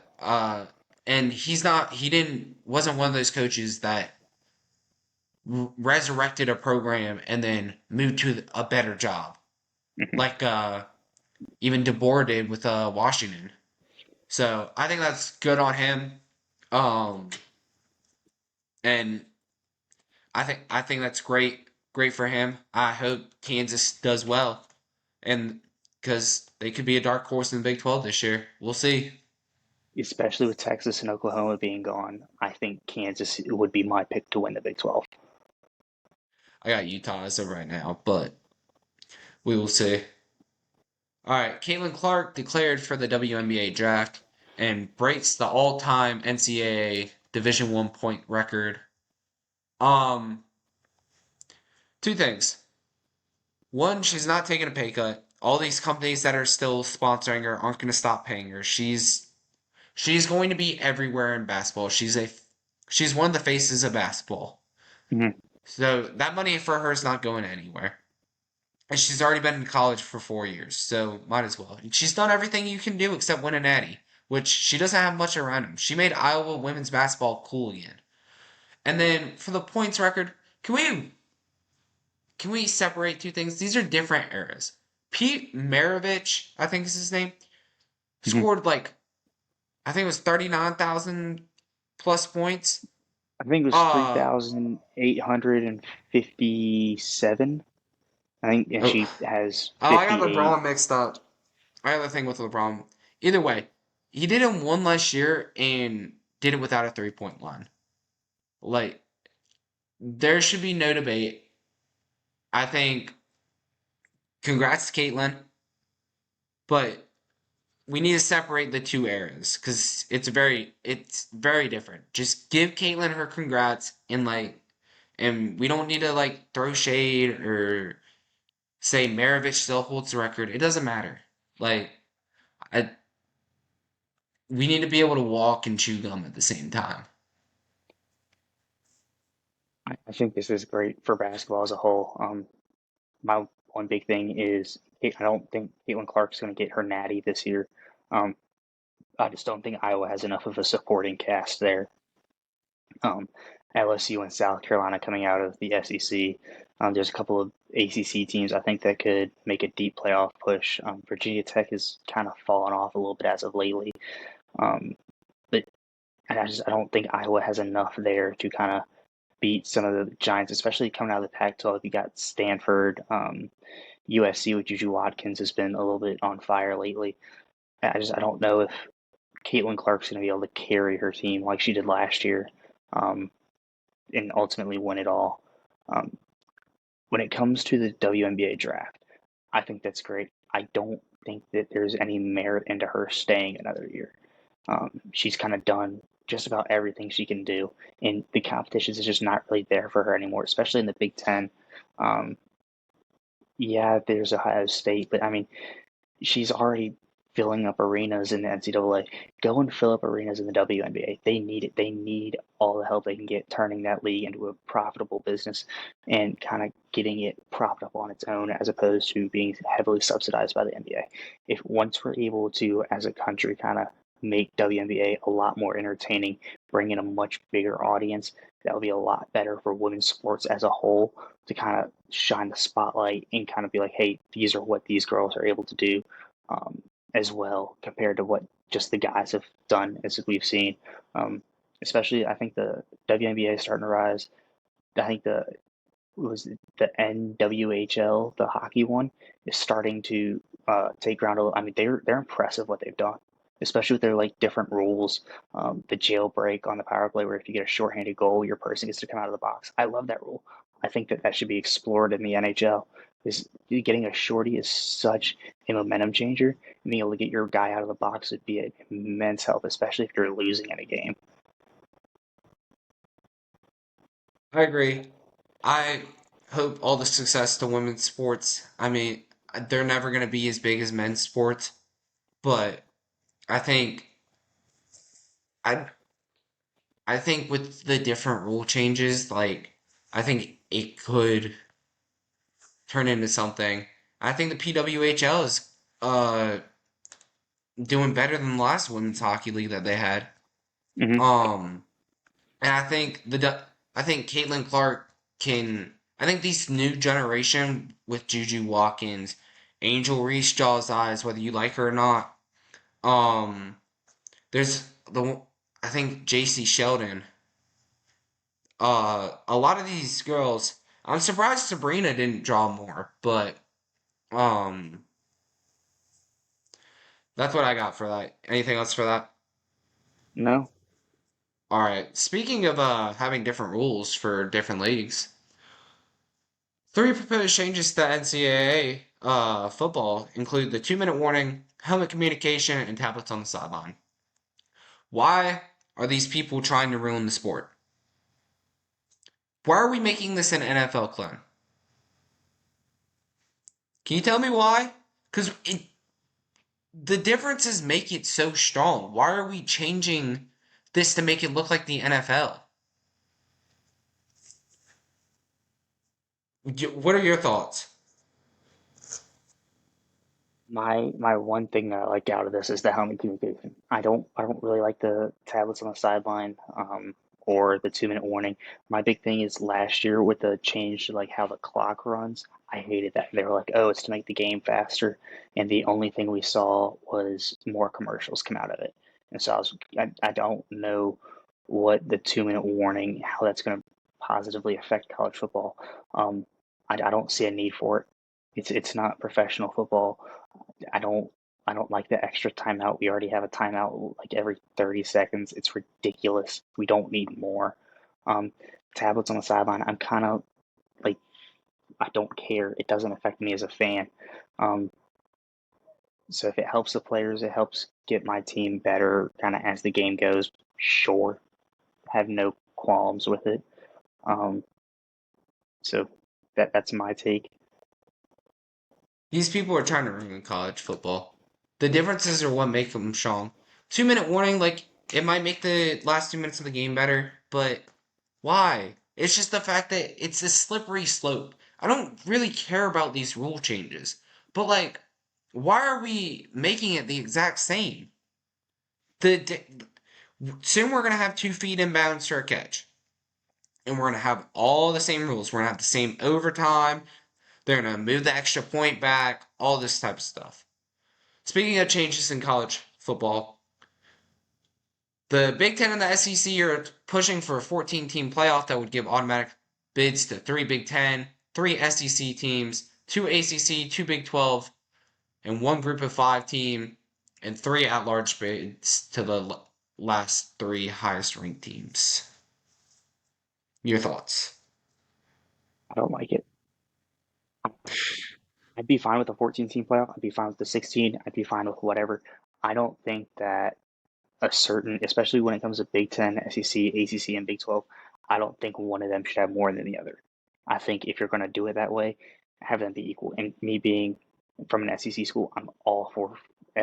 Speaker 2: And he wasn't one of those coaches that resurrected a program and then moved to a better job.
Speaker 1: Mm-hmm.
Speaker 2: Like even DeBoer did with Washington. So I think that's good on him. Um, and I think that's great for him. I hope Kansas does well, and because they could be a dark horse in the Big 12 this year. We'll see.
Speaker 1: Especially with Texas and Oklahoma being gone. I think Kansas would be my pick to win the Big 12.
Speaker 2: I got Utah as of right now, but we will see. All right, Caitlin Clark declared for the WNBA draft and breaks the all-time NCAA Division One point record. Um, Two things. One, she's not taking a pay cut. All these companies that are still sponsoring her aren't going to stop paying her. She's going to be everywhere in basketball. She's one of the faces of basketball.
Speaker 1: Mm-hmm.
Speaker 2: So that money for her is not going anywhere. And she's already been in college for 4 years, so might as well. And she's done everything you can do except win a natty, which she doesn't have much around him. She made Iowa women's basketball cool again. And then for the points record, can we separate two things? These are different eras. Pete Maravich, I think is his name,
Speaker 1: Mm-hmm.
Speaker 2: scored like I think it was 39,000 plus points.
Speaker 1: I think it was
Speaker 2: Uh
Speaker 1: 3,857. I think, and
Speaker 2: oh,
Speaker 1: she has
Speaker 2: I got
Speaker 1: 58.
Speaker 2: LeBron mixed up. I have a thing with LeBron. Either way, he did it one last year and did it without a 3-point line. Like, there should be no debate. I think, congrats to Caitlin, but we need to separate the two eras because it's very different. Just give Caitlin her congrats and we don't need to like throw shade or say Maravich still holds the record. It doesn't matter. Like, I, we need to be able to walk and chew gum at the same time.
Speaker 1: I think this is great for basketball as a whole. My one big thing is I don't think Caitlin Clark's going to get her natty this year. Um, I just don't think Iowa has enough of a supporting cast there. Um, LSU and South Carolina coming out of the SEC. There's a couple of ACC teams I think that could make a deep playoff push. Virginia Tech has kind of fallen off a little bit as of lately, but I don't think Iowa has enough there to kind of beat some of the giants, especially coming out of the Pac-12. You got Stanford, USC with Juju Watkins has been a little bit on fire lately. I don't know if Caitlin Clark's going to be able to carry her team like she did last year, um, and ultimately win it all. Um, when it comes to the WNBA draft, I think that's great. I don't think that there's any merit into her staying another year. She's kind of done just about everything she can do, and the competition is just not really there for her anymore, especially in the Big Ten. Um, yeah, there's Ohio State, but I mean, she's already filling up arenas in the NCAA. Go and fill up arenas in the WNBA. They need it. They need all the help they can get turning that league into a profitable business and kind of getting it propped up on its own as opposed to being heavily subsidized by the NBA. If once we're able to, as a country, kind of make WNBA a lot more entertaining, bring in a much bigger audience, that would be a lot better for women's sports as a whole to kind of shine the spotlight and kind of be like, hey, these are what these girls are able to do um, as well compared to what just the guys have done as we've seen. Um, Especially, I think the WNBA is starting to rise. I think the NWHL, the hockey one, is starting to take ground. I mean, they're impressive what they've done, especially with their like different rules. The jailbreak on the power play, where if you get a shorthanded goal, your person gets to come out of the box. I love that rule. I think that should be explored in the NHL. Because getting a shorty is such a momentum changer. And being able to get your guy out of the box would be an immense help, especially if you're losing in a game.
Speaker 2: I agree. I hope all the success to women's sports. I mean, they're never going to be as big as men's sports, but I think I I think with the different rule changes, like I think it could turn into something. I think the PWHL is uh doing better than the last women's hockey league that they had.
Speaker 1: Mm-hmm.
Speaker 2: Um, and I think Caitlin Clark can. I think this new generation with Juju Watkins, Angel Reese Jaw's eyes, whether you like her or not. Um, There's I think JC Sheldon. A lot of these girls. I'm surprised Sabrina didn't draw more, but um, that's what I got for that. Anything else for that?
Speaker 1: No,
Speaker 2: All right. Speaking of having different rules for different leagues, three proposed changes to NCAA football include the 2 minute warning, helmet communication, and tablets on the sideline. Why are these people trying to ruin the sport? Why are we making this an NFL clone? Can you tell me why? Because the differences make it so strong. Why are we changing this to make it look like the NFL? What are your thoughts?
Speaker 1: my one thing that I like out of this is the helmet communication. I don't really like the tablets on the sideline, or the 2 minute warning. My big thing is last year with the change to like how the clock runs. I hated that. They were like, oh, it's to make the game faster, and the only thing we saw was more commercials come out of it. And so I don't know what the 2 minute warning, how that's going to positively affect college football. Um, I don't see a need for it. It's not professional football. I don't I don't like the extra timeout. We already have a timeout like every 30 seconds. It's ridiculous. We don't need more. Um, Tablets on the sideline. I'm kind of like I don't care. It doesn't affect me as a fan. Um, so if it helps the players, it helps get my team better kind of as the game goes. Sure, have no qualms with it. Um, so that's my take.
Speaker 2: These people are trying to ruin college football. The differences are what make them strong. 2 minute warning, like, it might make the last 2 minutes of the game better, but why? It's just the fact that it's a slippery slope. I don't really care about these rule changes, but like, why are we making it the exact same? The soon we're gonna have 2 feet inbounds for a catch, and we're gonna have all the same rules. We're gonna have the same overtime. They're gonna move the extra point back. All this type of stuff. Speaking of changes in college football, the Big Ten and the SEC are pushing for a 14-team playoff that would give automatic bids to three Big Ten, three SEC teams, two ACC, two Big 12, and one Group of Five team, and three at-large bids to the last three highest ranked teams. Your thoughts?
Speaker 1: I don't like it. I'd be fine with a 14 team playoff. I'd be fine with the 16. I'd be fine with whatever. I don't think that a certain, especially when it comes to Big Ten, SEC, ACC, and Big 12, I don't think one of them should have more than the other. I think if you're going to do it that way, have them be equal. And me being from an SEC school, I'm all for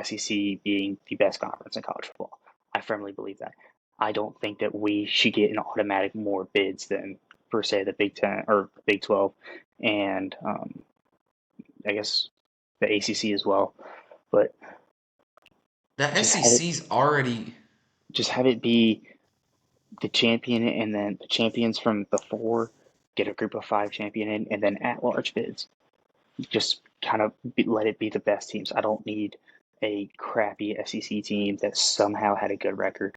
Speaker 1: SEC being the best conference in college football. I firmly believe that. I don't think that we should get an automatic more bids than, per se, the Big Ten or Big 12 and I guess the ACC as well. But
Speaker 2: The
Speaker 1: just have it
Speaker 2: SEC's already.
Speaker 1: just have it be the champion and then the champions from before get a group of five champion in, and then at large bids. Just kind of let it be the best teams. I don't need a crappy SEC team that somehow had a good record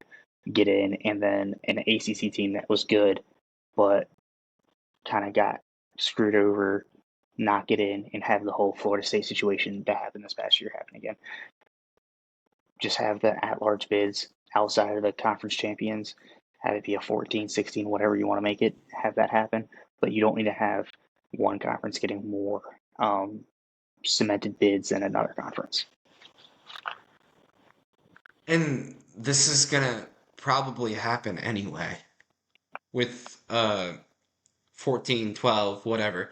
Speaker 1: get in, and then an ACC team that was good but kind of got screwed over, not get in, and have the whole Florida State situation that happened this past year happen again. Just have the at large bids outside of the conference champions, have it be a 14, 16, whatever you want to make it, have that happen. But you don't need to have one conference getting more cemented bids than another conference.
Speaker 2: And this is gonna probably happen anyway with 14, 12, whatever.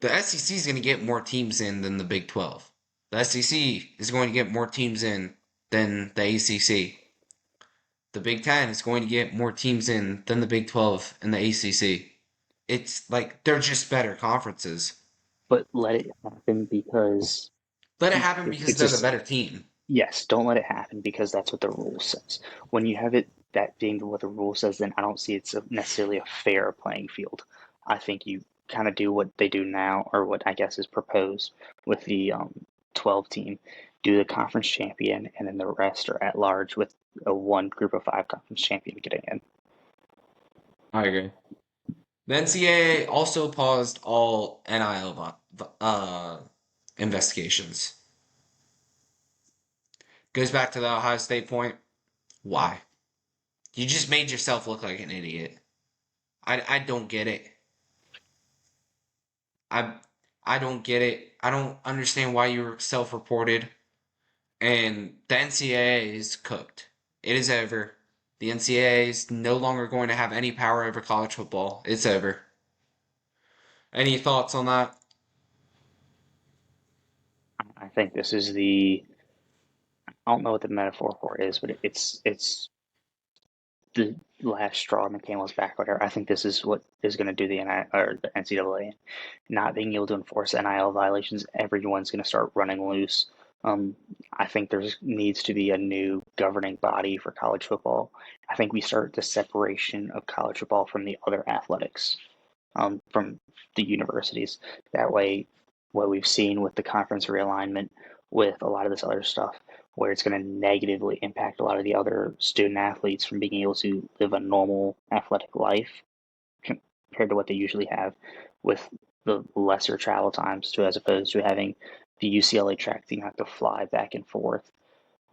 Speaker 2: The SEC is going to get more teams in than the Big 12. The SEC is going to get more teams in than the ACC. The Big 10 is going to get more teams in than the Big 12 and the ACC. It's like they're just better conferences.
Speaker 1: But let it happen because
Speaker 2: Let it happen because
Speaker 1: it's
Speaker 2: they're the
Speaker 1: just,
Speaker 2: better team.
Speaker 1: yes, don't let it happen because that's what the rule says. When you have it that being what the rule says, then I don't see it's necessarily a fair playing field. I think you kind of do what they do now, or what I guess is proposed with the 12 team, do the conference champion, and then the rest are at large with a one group of five conference champion getting in.
Speaker 2: I agree. The NCAA also paused all NIL investigations. Goes back to the Ohio State point. Why? You just made yourself look like an idiot. I don't get it. I I don't get it. I don't understand why you were self-reported. And the NCAA is cooked. It is over. The NCAA is no longer going to have any power over college football. It's over. Any thoughts on that?
Speaker 1: I think this is the I don't know what the metaphor for it is, but it's the last straw on the camel's back. Whatever. I think this is what is going to do the NCAA. Not being able to enforce NIL violations, everyone's going to start running loose. I think there needs to be a new governing body for college football. I think we start the separation of college football from the other athletics, from the universities. That way, what we've seen with the conference realignment, with a lot of this other stuff, where it's going to negatively impact a lot of the other student athletes from being able to live a normal athletic life compared to what they usually have with the lesser travel times to as opposed to having the UCLA track team have to fly back and forth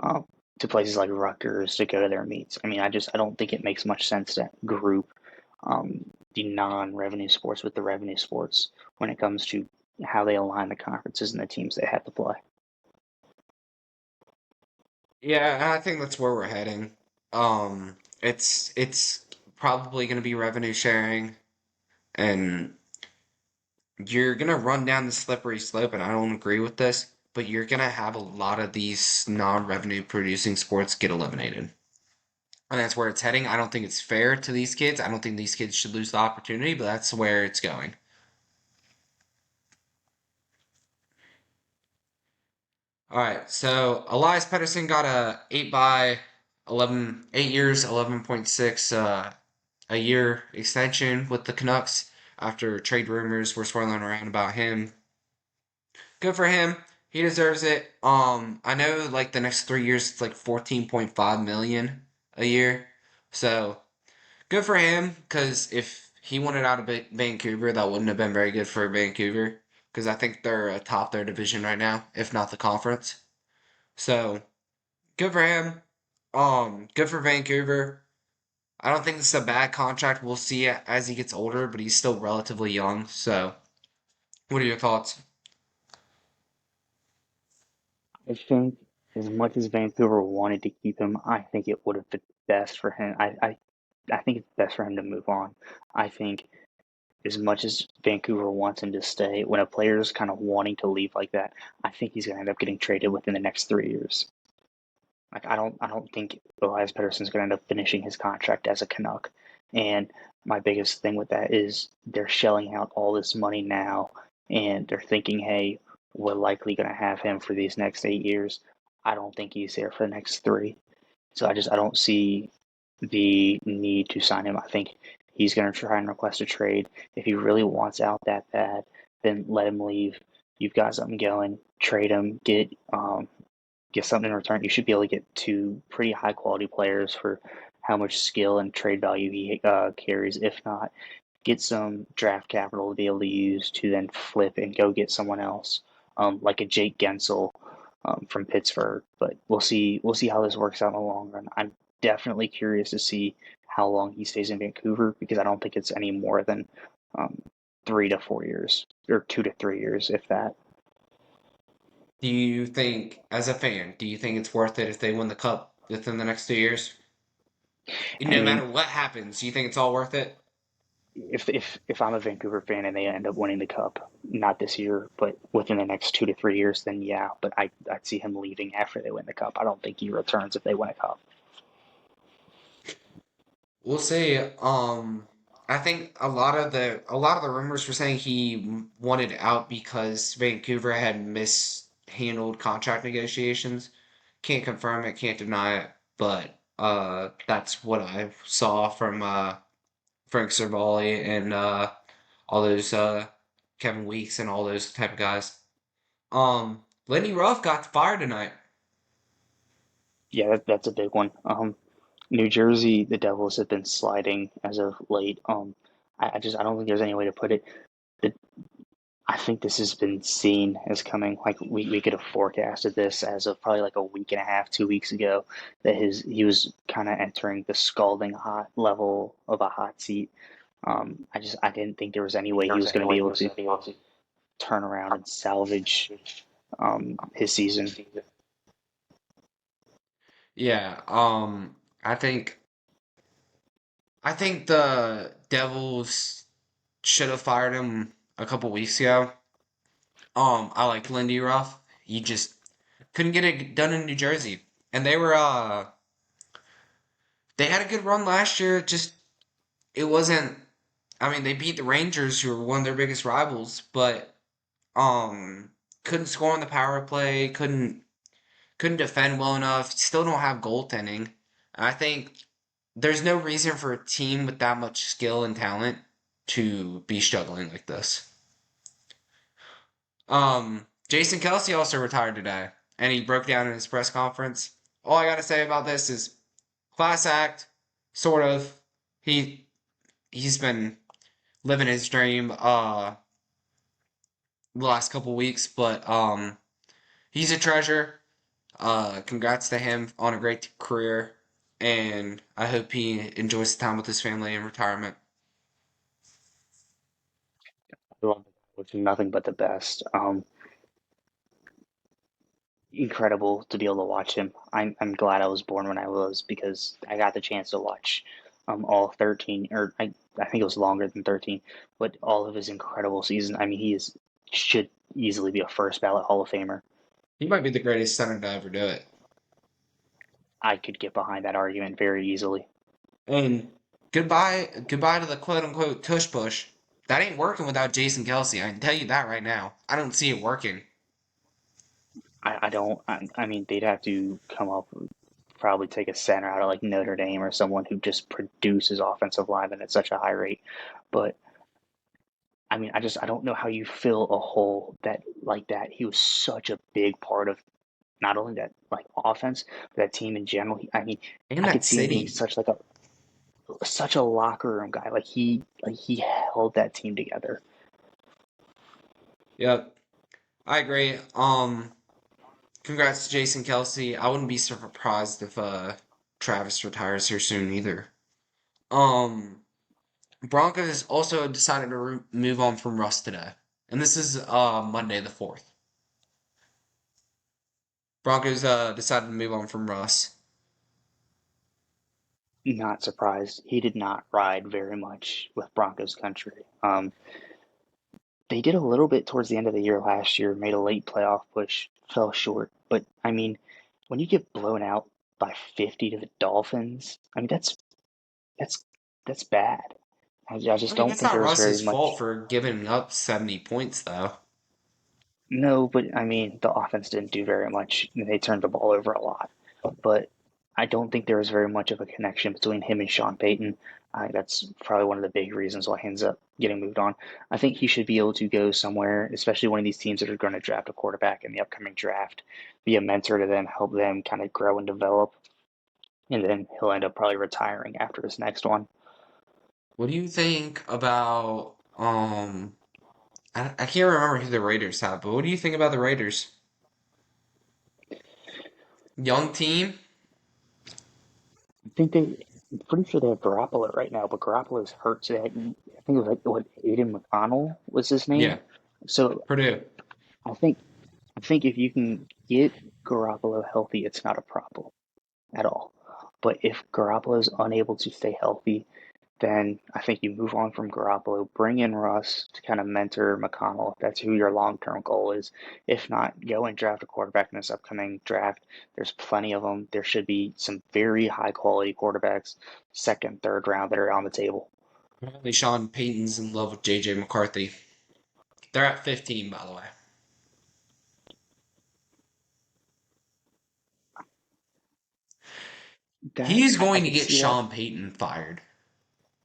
Speaker 1: um, to places like Rutgers to go to their meets. I mean, I don't think it makes much sense to group the non-revenue sports with the revenue sports when it comes to how they align the conferences and the teams they have to play.
Speaker 2: Yeah, I think that's where we're heading. It's probably going to be revenue sharing, and you're going to run down the slippery slope. And I don't agree with this, but you're going to have a lot of these non-revenue producing sports get eliminated. And that's where it's heading. I don't think it's fair to these kids. I don't think these kids should lose the opportunity, but that's where it's going. All right, so Elias Pettersson got a 8 by 11, 8 years, 11.6 a year extension with the Canucks after trade rumors were swirling around about him. Good for him. He deserves it. I know like the next 3 years it's like 14.5 million a year. So good for him, because if he wanted out of Vancouver, that wouldn't have been very good for Vancouver, because I think they're atop their division right now, if not the conference. So good for him. Good for Vancouver. I don't think this is a bad contract. We'll see it as he gets older, but he's still relatively young. So, what are your thoughts?
Speaker 1: I think as much as Vancouver wanted to keep him, I think it would have been best for him. I think it's best for him to move on. I think as much as Vancouver wants him to stay, when a player is kind of wanting to leave like that, I think he's going to end up getting traded within the next 3 years. Like I don't think Elias Pettersson's going to end up finishing his contract as a Canuck. And my biggest thing with that is they're shelling out all this money now, and they're thinking, hey, we're likely going to have him for these next 8 years. I don't think he's there for the next three. So I don't see the need to sign him. I think he's going to try and request a trade. If he really wants out that bad, then let him leave. You've got something going. Trade him. Get something in return. You should be able to get two pretty high quality players for how much skill and trade value he carries. If not, get some draft capital to be able to use to then flip and go get someone else, like a Jake Gensel from Pittsburgh. But we'll see. We'll see how this works out in the long run. I'm definitely curious to see how long he stays in Vancouver because I don't think it's any more than um, 3 to 4 years or 2 to 3 years, if that.
Speaker 2: Do you think, as a fan, do you think it's worth it if they win the cup within the next 2 years?
Speaker 1: I
Speaker 2: No
Speaker 1: mean,
Speaker 2: matter what happens, do you think it's all worth it?
Speaker 1: if I'm a Vancouver fan and they end up winning the cup, not this year, but within the next 2 to 3 years, then yeah. But I'd see him leaving after they win the cup. I don't think he returns if they win a cup.
Speaker 2: We'll see. I think a lot of the rumors were saying he wanted out because Vancouver had mishandled contract negotiations. Can't confirm it, can't deny it, but that's what I saw from Frank Cervalli and all those Kevin Weeks and all those type of guys. Lenny Ruff got fired tonight.
Speaker 1: Yeah, that's a big one. New Jersey, the Devils have been sliding as of late. I don't think there's any way to put it. The, I think this has been seen as coming. Like we could have forecasted this as of probably like a week and a half, 2 weeks ago, that he was kind of entering the scalding hot level of a hot seat. I didn't think there was any way he was going to be able to turn around and salvage his season.
Speaker 2: Yeah, I think I think the Devils should have fired him a couple weeks ago. I like Lindy Ruff. He just couldn't get it done in New Jersey. And they had a good run last year, just it wasn't I mean, they beat the Rangers, who were one of their biggest rivals, but um couldn't score on the power play, couldn't defend well enough, still don't have goaltending. I think there's no reason for a team with that much skill and talent to be struggling like this. Jason Kelsey also retired today, and he broke down in his press conference. All I gotta say about this is class act, sort of. He he's been living his dream the last couple weeks, but he's a treasure. Congrats to him on a great career, and I hope he enjoys the time with his family in retirement.
Speaker 1: I love the guy, wishing nothing but the best. Incredible to be able to watch him. I'm glad I was born when I was because I got the chance to watch all 13, or I think it was longer than 13, but all of his incredible seasons. I mean, should easily be a first ballot Hall of Famer.
Speaker 2: He might be the greatest center to ever do it.
Speaker 1: I could get behind that argument very easily.
Speaker 2: And goodbye to the quote unquote tush push. That ain't working without Jason Kelsey. I can tell you that right now. I don't see it working.
Speaker 1: I don't. I mean, they'd have to come up probably take a center out of like Notre Dame or someone who just produces offensive linemen at such a high rate. But I mean, I don't know how you fill a hole that like that. He was such a big part of not only that like offense, but that team in general. I mean,
Speaker 2: And
Speaker 1: I
Speaker 2: that
Speaker 1: could see him being
Speaker 2: city.
Speaker 1: such a locker room guy. Like he held that team together.
Speaker 2: Yep. I agree. Congrats to Jason Kelsey. I wouldn't be surprised if Travis retires here soon either. Um Broncos also decided to move on from Russ today. And this is Monday the 4th. Broncos decided to move on from Russ.
Speaker 1: Not surprised. He did not ride very much with Broncos country. They did a little bit towards the end of the year last year, made a late playoff push, fell short. But I mean, when you get blown out by 50 to the Dolphins, I mean that's that's bad. I
Speaker 2: I
Speaker 1: just
Speaker 2: mean,
Speaker 1: don't
Speaker 2: it's
Speaker 1: think
Speaker 2: not
Speaker 1: there was very
Speaker 2: Russ's
Speaker 1: much.
Speaker 2: fault for giving up 70 points though.
Speaker 1: No, but I mean the offense didn't do very much. They turned the ball over a lot, but I don't think there was very much of a connection between him and Sean Payton. I think that's probably one of the big reasons why he ends up getting moved on. I think he should be able to go somewhere, especially one of these teams that are going to draft a quarterback in the upcoming draft, be a mentor to them, help them kind of grow and develop, and then he'll end up probably retiring after his next one.
Speaker 2: What do you think about I can't remember who the Raiders have, but what do you think about the Raiders? Young team?
Speaker 1: I think I'm pretty sure they have Garoppolo right now, but Garoppolo's hurt. So I think it was like what Aiden McConnell was his name.
Speaker 2: Yeah,
Speaker 1: So
Speaker 2: Purdue.
Speaker 1: I think I think if you can get Garoppolo healthy, it's not a problem at all. But if Garoppolo is unable to stay healthy, then I think you move on from Garoppolo, bring in Russ to kind of mentor McConnell if that's who your long term goal is. If not, go and draft a quarterback in this upcoming draft. There's plenty of them. There should be some very high quality quarterbacks, second, third round, that are on the table.
Speaker 2: Apparently Sean Payton's in love with JJ McCarthy. They're at 15, by the way.
Speaker 1: That
Speaker 2: He's
Speaker 1: I
Speaker 2: going to
Speaker 1: could
Speaker 2: get
Speaker 1: see that.
Speaker 2: Sean Payton fired.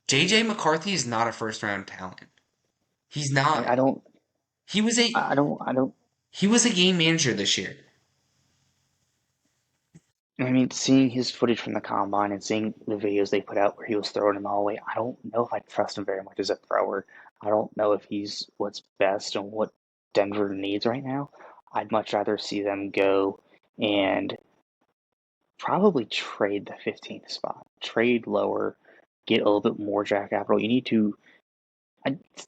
Speaker 2: JJ McCarthy is not a first round talent. He's
Speaker 1: I
Speaker 2: not.
Speaker 1: don't.
Speaker 2: He was a
Speaker 1: I don't. I don't.
Speaker 2: He was a game manager this year.
Speaker 1: I mean, seeing his footage from the combine and seeing the videos they put out where he was throwing in the hallway, I don't know if I trust him very much as a thrower. I don't know if he's what's best and what Denver needs right now. I'd much rather see them go and probably trade the 15th spot, trade lower, get a little bit more draft capital. You need to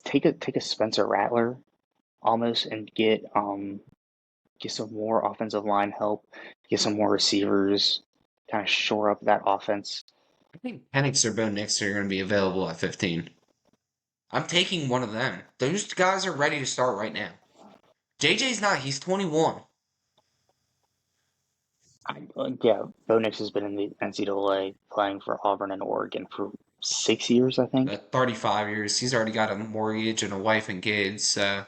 Speaker 1: take a Spencer Rattler almost and get some more offensive line help, get some more receivers, kind of shore up that offense.
Speaker 2: I think Penix or Bo Nix are going to be available at 15. I'm taking one of them. Those guys are ready to start right now. JJ's not. He's 21.
Speaker 1: Yeah, Bo Nix has been in the NCAA playing for Auburn and Oregon for 6 years, I think.
Speaker 2: 35 years. He's already got a mortgage and a wife and kids. So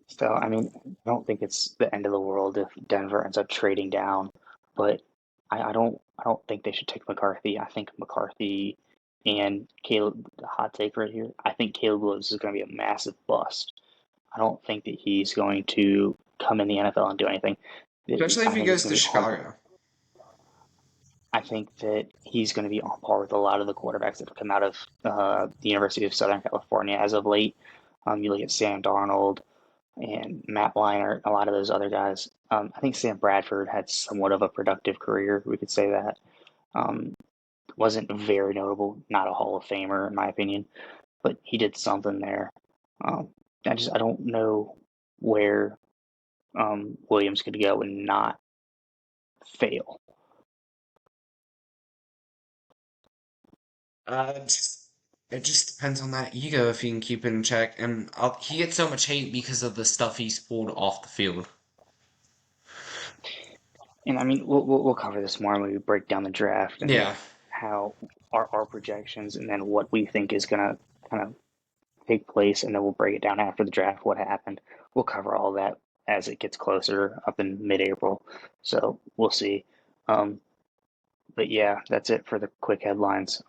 Speaker 1: So, I mean, I don't think it's the end of the world if Denver ends up trading down, but I don't think they should take McCarthy. I think McCarthy and Caleb, the hot take right here, I think Caleb Williams is going to be a massive bust. I don't think that he's going to come in the NFL and do anything.
Speaker 2: especially if
Speaker 1: I
Speaker 2: he
Speaker 1: think it's
Speaker 2: goes
Speaker 1: going
Speaker 2: to
Speaker 1: to be hard.
Speaker 2: Chicago.
Speaker 1: I think that he's going to be on par with a lot of the quarterbacks that have come out of the University of Southern California as of late. You look at Sam Darnold and Matt Leinart, a lot of those other guys. I think Sam Bradford had somewhat of a productive career. We could say that. Um, wasn't very notable, not a Hall of Famer in my opinion, but he did something there. Um, I don't know where Williams could go and not fail.
Speaker 2: It just depends on that ego if he can keep it in check. And he gets so much hate because of the stuff he's pulled off the field.
Speaker 1: And I mean, we'll cover this more when we break down the draft and
Speaker 2: Yeah.
Speaker 1: how our projections, and then what we think is gonna kind of take place, and then we'll break it down after the draft, what happened. We'll cover all that as it gets closer up in mid-April. So we'll see. Um, but yeah, that's it for the quick headlines.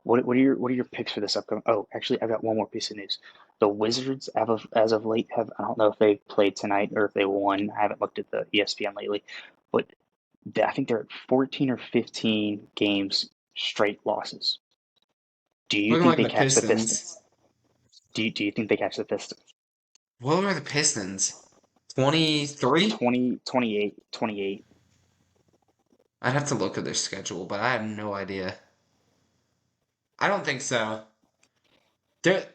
Speaker 1: What are your picks for this upcoming? Oh, actually, I've got one more piece of news. The Wizards, as of late, have I don't know if they played tonight or if they won. I haven't looked at the ESPN lately, but I think they're at 14 or 15 games straight losses. Do you
Speaker 2: Looking
Speaker 1: think
Speaker 2: like
Speaker 1: they
Speaker 2: the
Speaker 1: catch the
Speaker 2: Pistons.
Speaker 1: Pistons? Do you think they catch the Pistons?
Speaker 2: What were the Pistons? 23?
Speaker 1: 20, 28, 28.
Speaker 2: I'd have to look at their schedule, but I have no idea. I don't think so. There,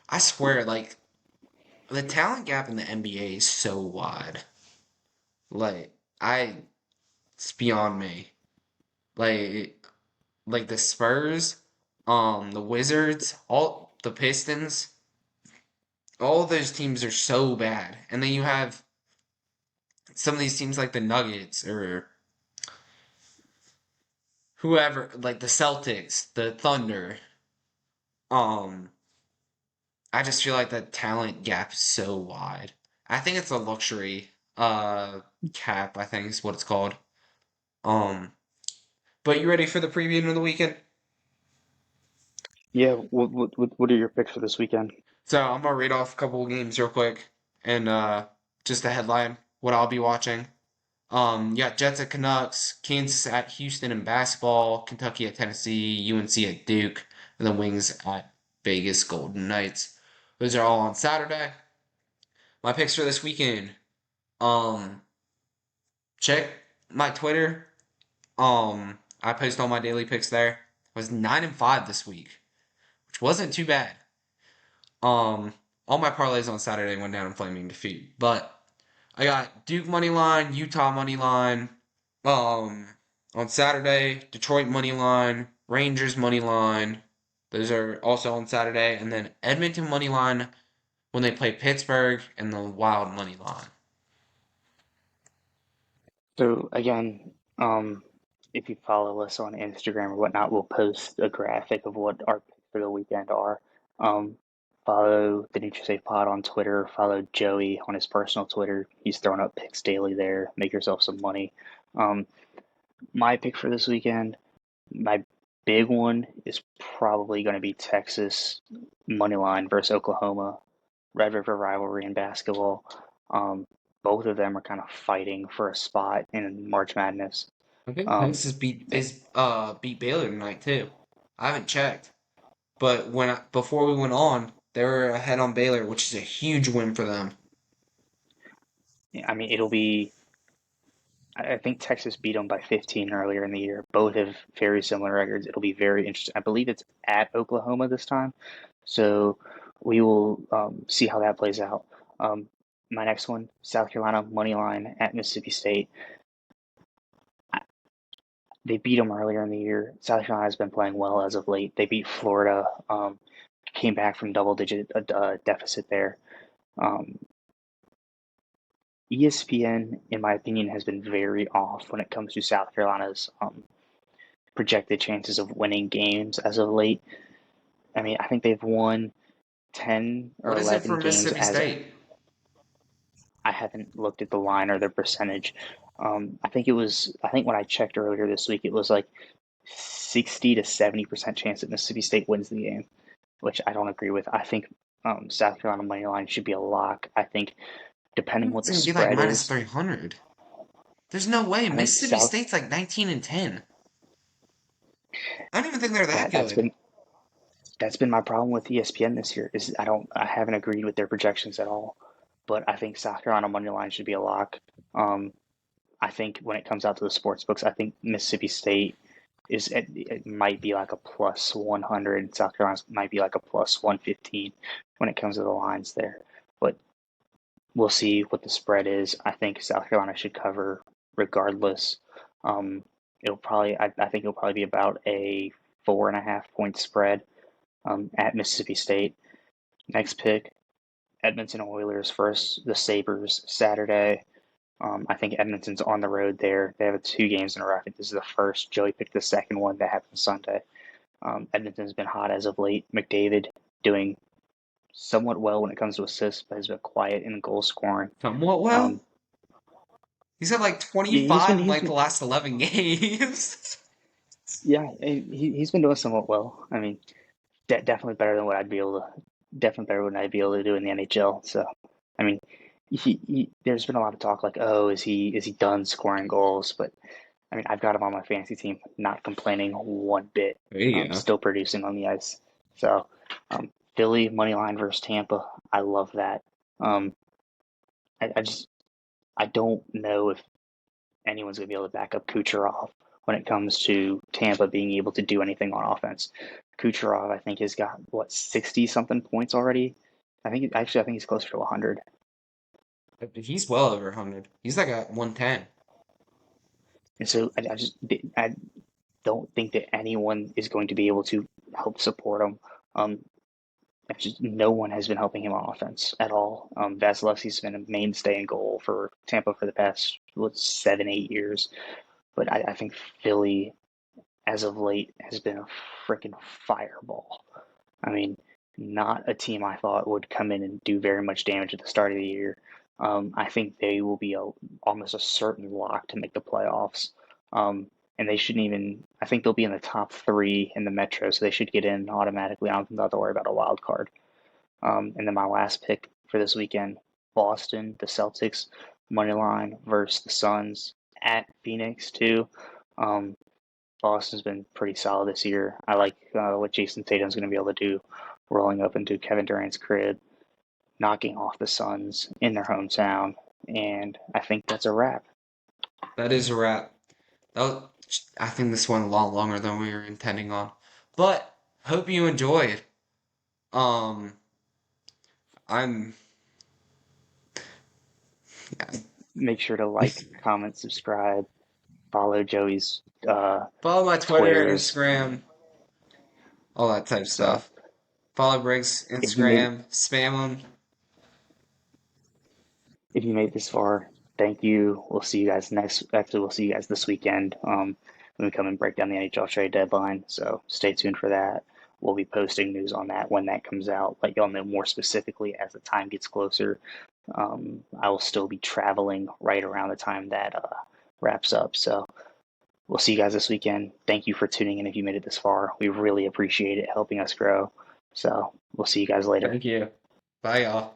Speaker 2: I swear, like, the talent gap in the NBA is so wide. Like, it's beyond me. Like, like the Spurs, the Wizards, all the Pistons, all those teams are so bad. And then you have some of these teams like the Nuggets or whoever, like the Celtics, the Thunder. Um, I just feel like the talent gap is so wide. I think it's a luxury cap, I think is what it's called. Um, but you ready for the preview of the weekend?
Speaker 1: Yeah. What are your picks for this weekend?
Speaker 2: So I'm gonna read off a couple of games real quick and just a headline what I'll be watching. You got Jets at Canucks, Kansas at Houston in basketball, Kentucky at Tennessee, UNC at Duke, and the Wings at Vegas Golden Knights. Those are all on Saturday. My picks for this weekend. Um, check my Twitter. I post all my daily picks there. I was 9-5 this week, which wasn't too bad. Um, all my parlays on Saturday went down in flaming defeat, but I got Duke money line, Utah money line. Um, on Saturday, Detroit money line, Rangers money line. Those are also on Saturday, and then Edmonton money line when they play Pittsburgh, and the Wild money line.
Speaker 1: So again, if you follow us on Instagram or whatnot, we'll post a graphic of what our picks for the weekend are. Um, follow the NutriSafe Pod on Twitter. Follow Joey on his personal Twitter. He's throwing up picks daily there. Make yourself some money. Um, my pick for this weekend, my big one is probably going to be Texas money line versus Oklahoma. Red River rivalry in basketball. Um, Both of them are kind of fighting for a spot in March Madness.
Speaker 2: I think
Speaker 1: Um,
Speaker 2: Texas beat Baylor tonight too. I haven't checked, but before we went on, they were ahead on Baylor, which is a huge win for them.
Speaker 1: I mean, it'll be. I think Texas beat them by 15 earlier in the year. Both have very similar records. It'll be very interesting. I believe it's at Oklahoma this time, so we will see how that plays out. Um, my next one, South Carolina money line at Mississippi State. They beat them earlier in the year. South Carolina has been playing well as of late. They beat Florida. Came back from double-digit deficit there. Um, ESPN, in my opinion, has been very off when it comes to South Carolina's projected chances of winning games as of late. I mean, I think they've won 10 or
Speaker 2: What is it
Speaker 1: 11
Speaker 2: for
Speaker 1: games
Speaker 2: Mississippi
Speaker 1: as
Speaker 2: State?
Speaker 1: I haven't looked at the line or the percentage. I think when I checked earlier this week, it was like 60 to 70% chance that Mississippi State wins the game, which I don't agree with. I think South Carolina money line should be a lock. I think
Speaker 2: I
Speaker 1: depending
Speaker 2: think
Speaker 1: what
Speaker 2: it's
Speaker 1: the
Speaker 2: gonna be like
Speaker 1: spread
Speaker 2: minus
Speaker 1: is,
Speaker 2: 300. There's no way.
Speaker 1: I think
Speaker 2: Mississippi
Speaker 1: South
Speaker 2: State's like 19-10. I don't even think they're that
Speaker 1: that that's
Speaker 2: good.
Speaker 1: been my problem with ESPN this year is I haven't agreed with their projections at all. But I think South Carolina money line should be a lock. Um, I think when it comes out to the sports books, I think Mississippi State it might be like a plus 100. South Carolina might be like a plus 115 when it comes to the lines there. But we'll see what the spread is. I think South Carolina should cover regardless. Um, I think it'll probably be about a 4.5 point spread at Mississippi State. Next pick, Edmonton Oilers versus the Sabres Saturday. I think Edmonton's on the road there. They have 2 games in a row. I think this is the first. Joey picked the second one that happened Sunday. Edmonton's been hot as of late. McDavid doing somewhat well when it comes to assists, but has been quiet in goal scoring.
Speaker 2: Somewhat
Speaker 1: Um,
Speaker 2: well. He's had like
Speaker 1: he's
Speaker 2: 25
Speaker 1: been
Speaker 2: in
Speaker 1: he's
Speaker 2: like the
Speaker 1: been
Speaker 2: last 11 games.
Speaker 1: yeah he's been doing somewhat well. I mean, definitely better than what I'd be able to definitely better than I'd be able to do in the NHL. So, I mean, there's been a lot of talk like, oh, is he done scoring goals? But I mean, I've got him on my fantasy team, not complaining one bit.
Speaker 2: There you go.
Speaker 1: Still producing on the ice. So, Philly money line versus Tampa, I love that. Um, I just I don't know if anyone's going to be able to back up Kucherov when it comes to Tampa being able to do anything on offense. Kucherov, I think, has got what 60 something points already. I think he's closer to 100.
Speaker 2: He's well over 100. He's like at 110.
Speaker 1: And so I don't think that anyone is going to be able to help support him. Um, no one has been helping him on offense at all. Vasilevsky's been a mainstay in goal for Tampa for the past 7, 8 years, but I think Philly as of late has been a freaking fireball. I mean, not a team I thought would come in and do very much damage at the start of the year. I think they will be almost a certain lock to make the playoffs. And they shouldn't even, I think they'll be in the top 3 in the Metro, so they should get in automatically. I don't have to worry about a wild card. And then my last pick for this weekend, Boston, the Celtics, money line versus the Suns at Phoenix, too. Um, Boston's been pretty solid this year. I like what Jason Tatum's going to be able to do, rolling up into Kevin Durant's crib, knocking off the Suns in their hometown, and I think that's a wrap.
Speaker 2: That is a wrap. That was, I think this went a lot longer than we were intending on. But hope you enjoyed. Um, I'm yeah.
Speaker 1: Make sure to like, comment, subscribe, follow Joey's
Speaker 2: Follow my Twitter,
Speaker 1: Twitters.
Speaker 2: Instagram, all that type of
Speaker 1: So
Speaker 2: stuff. Follow Briggs'
Speaker 1: if you made
Speaker 2: Instagram, spam him.
Speaker 1: if you made this far, thank you. We'll see you guys next. Actually, we'll see you guys this weekend when we come and break down the NHL trade deadline. So stay tuned for that. We'll be posting news on that when that comes out. Let y'all know more specifically as the time gets closer. I will still be traveling right around the time that wraps up. So we'll see you guys this weekend. Thank you for tuning in if you made it this far. We really appreciate it helping us grow. So we'll see you guys later.
Speaker 2: Thank you. Bye, y'all.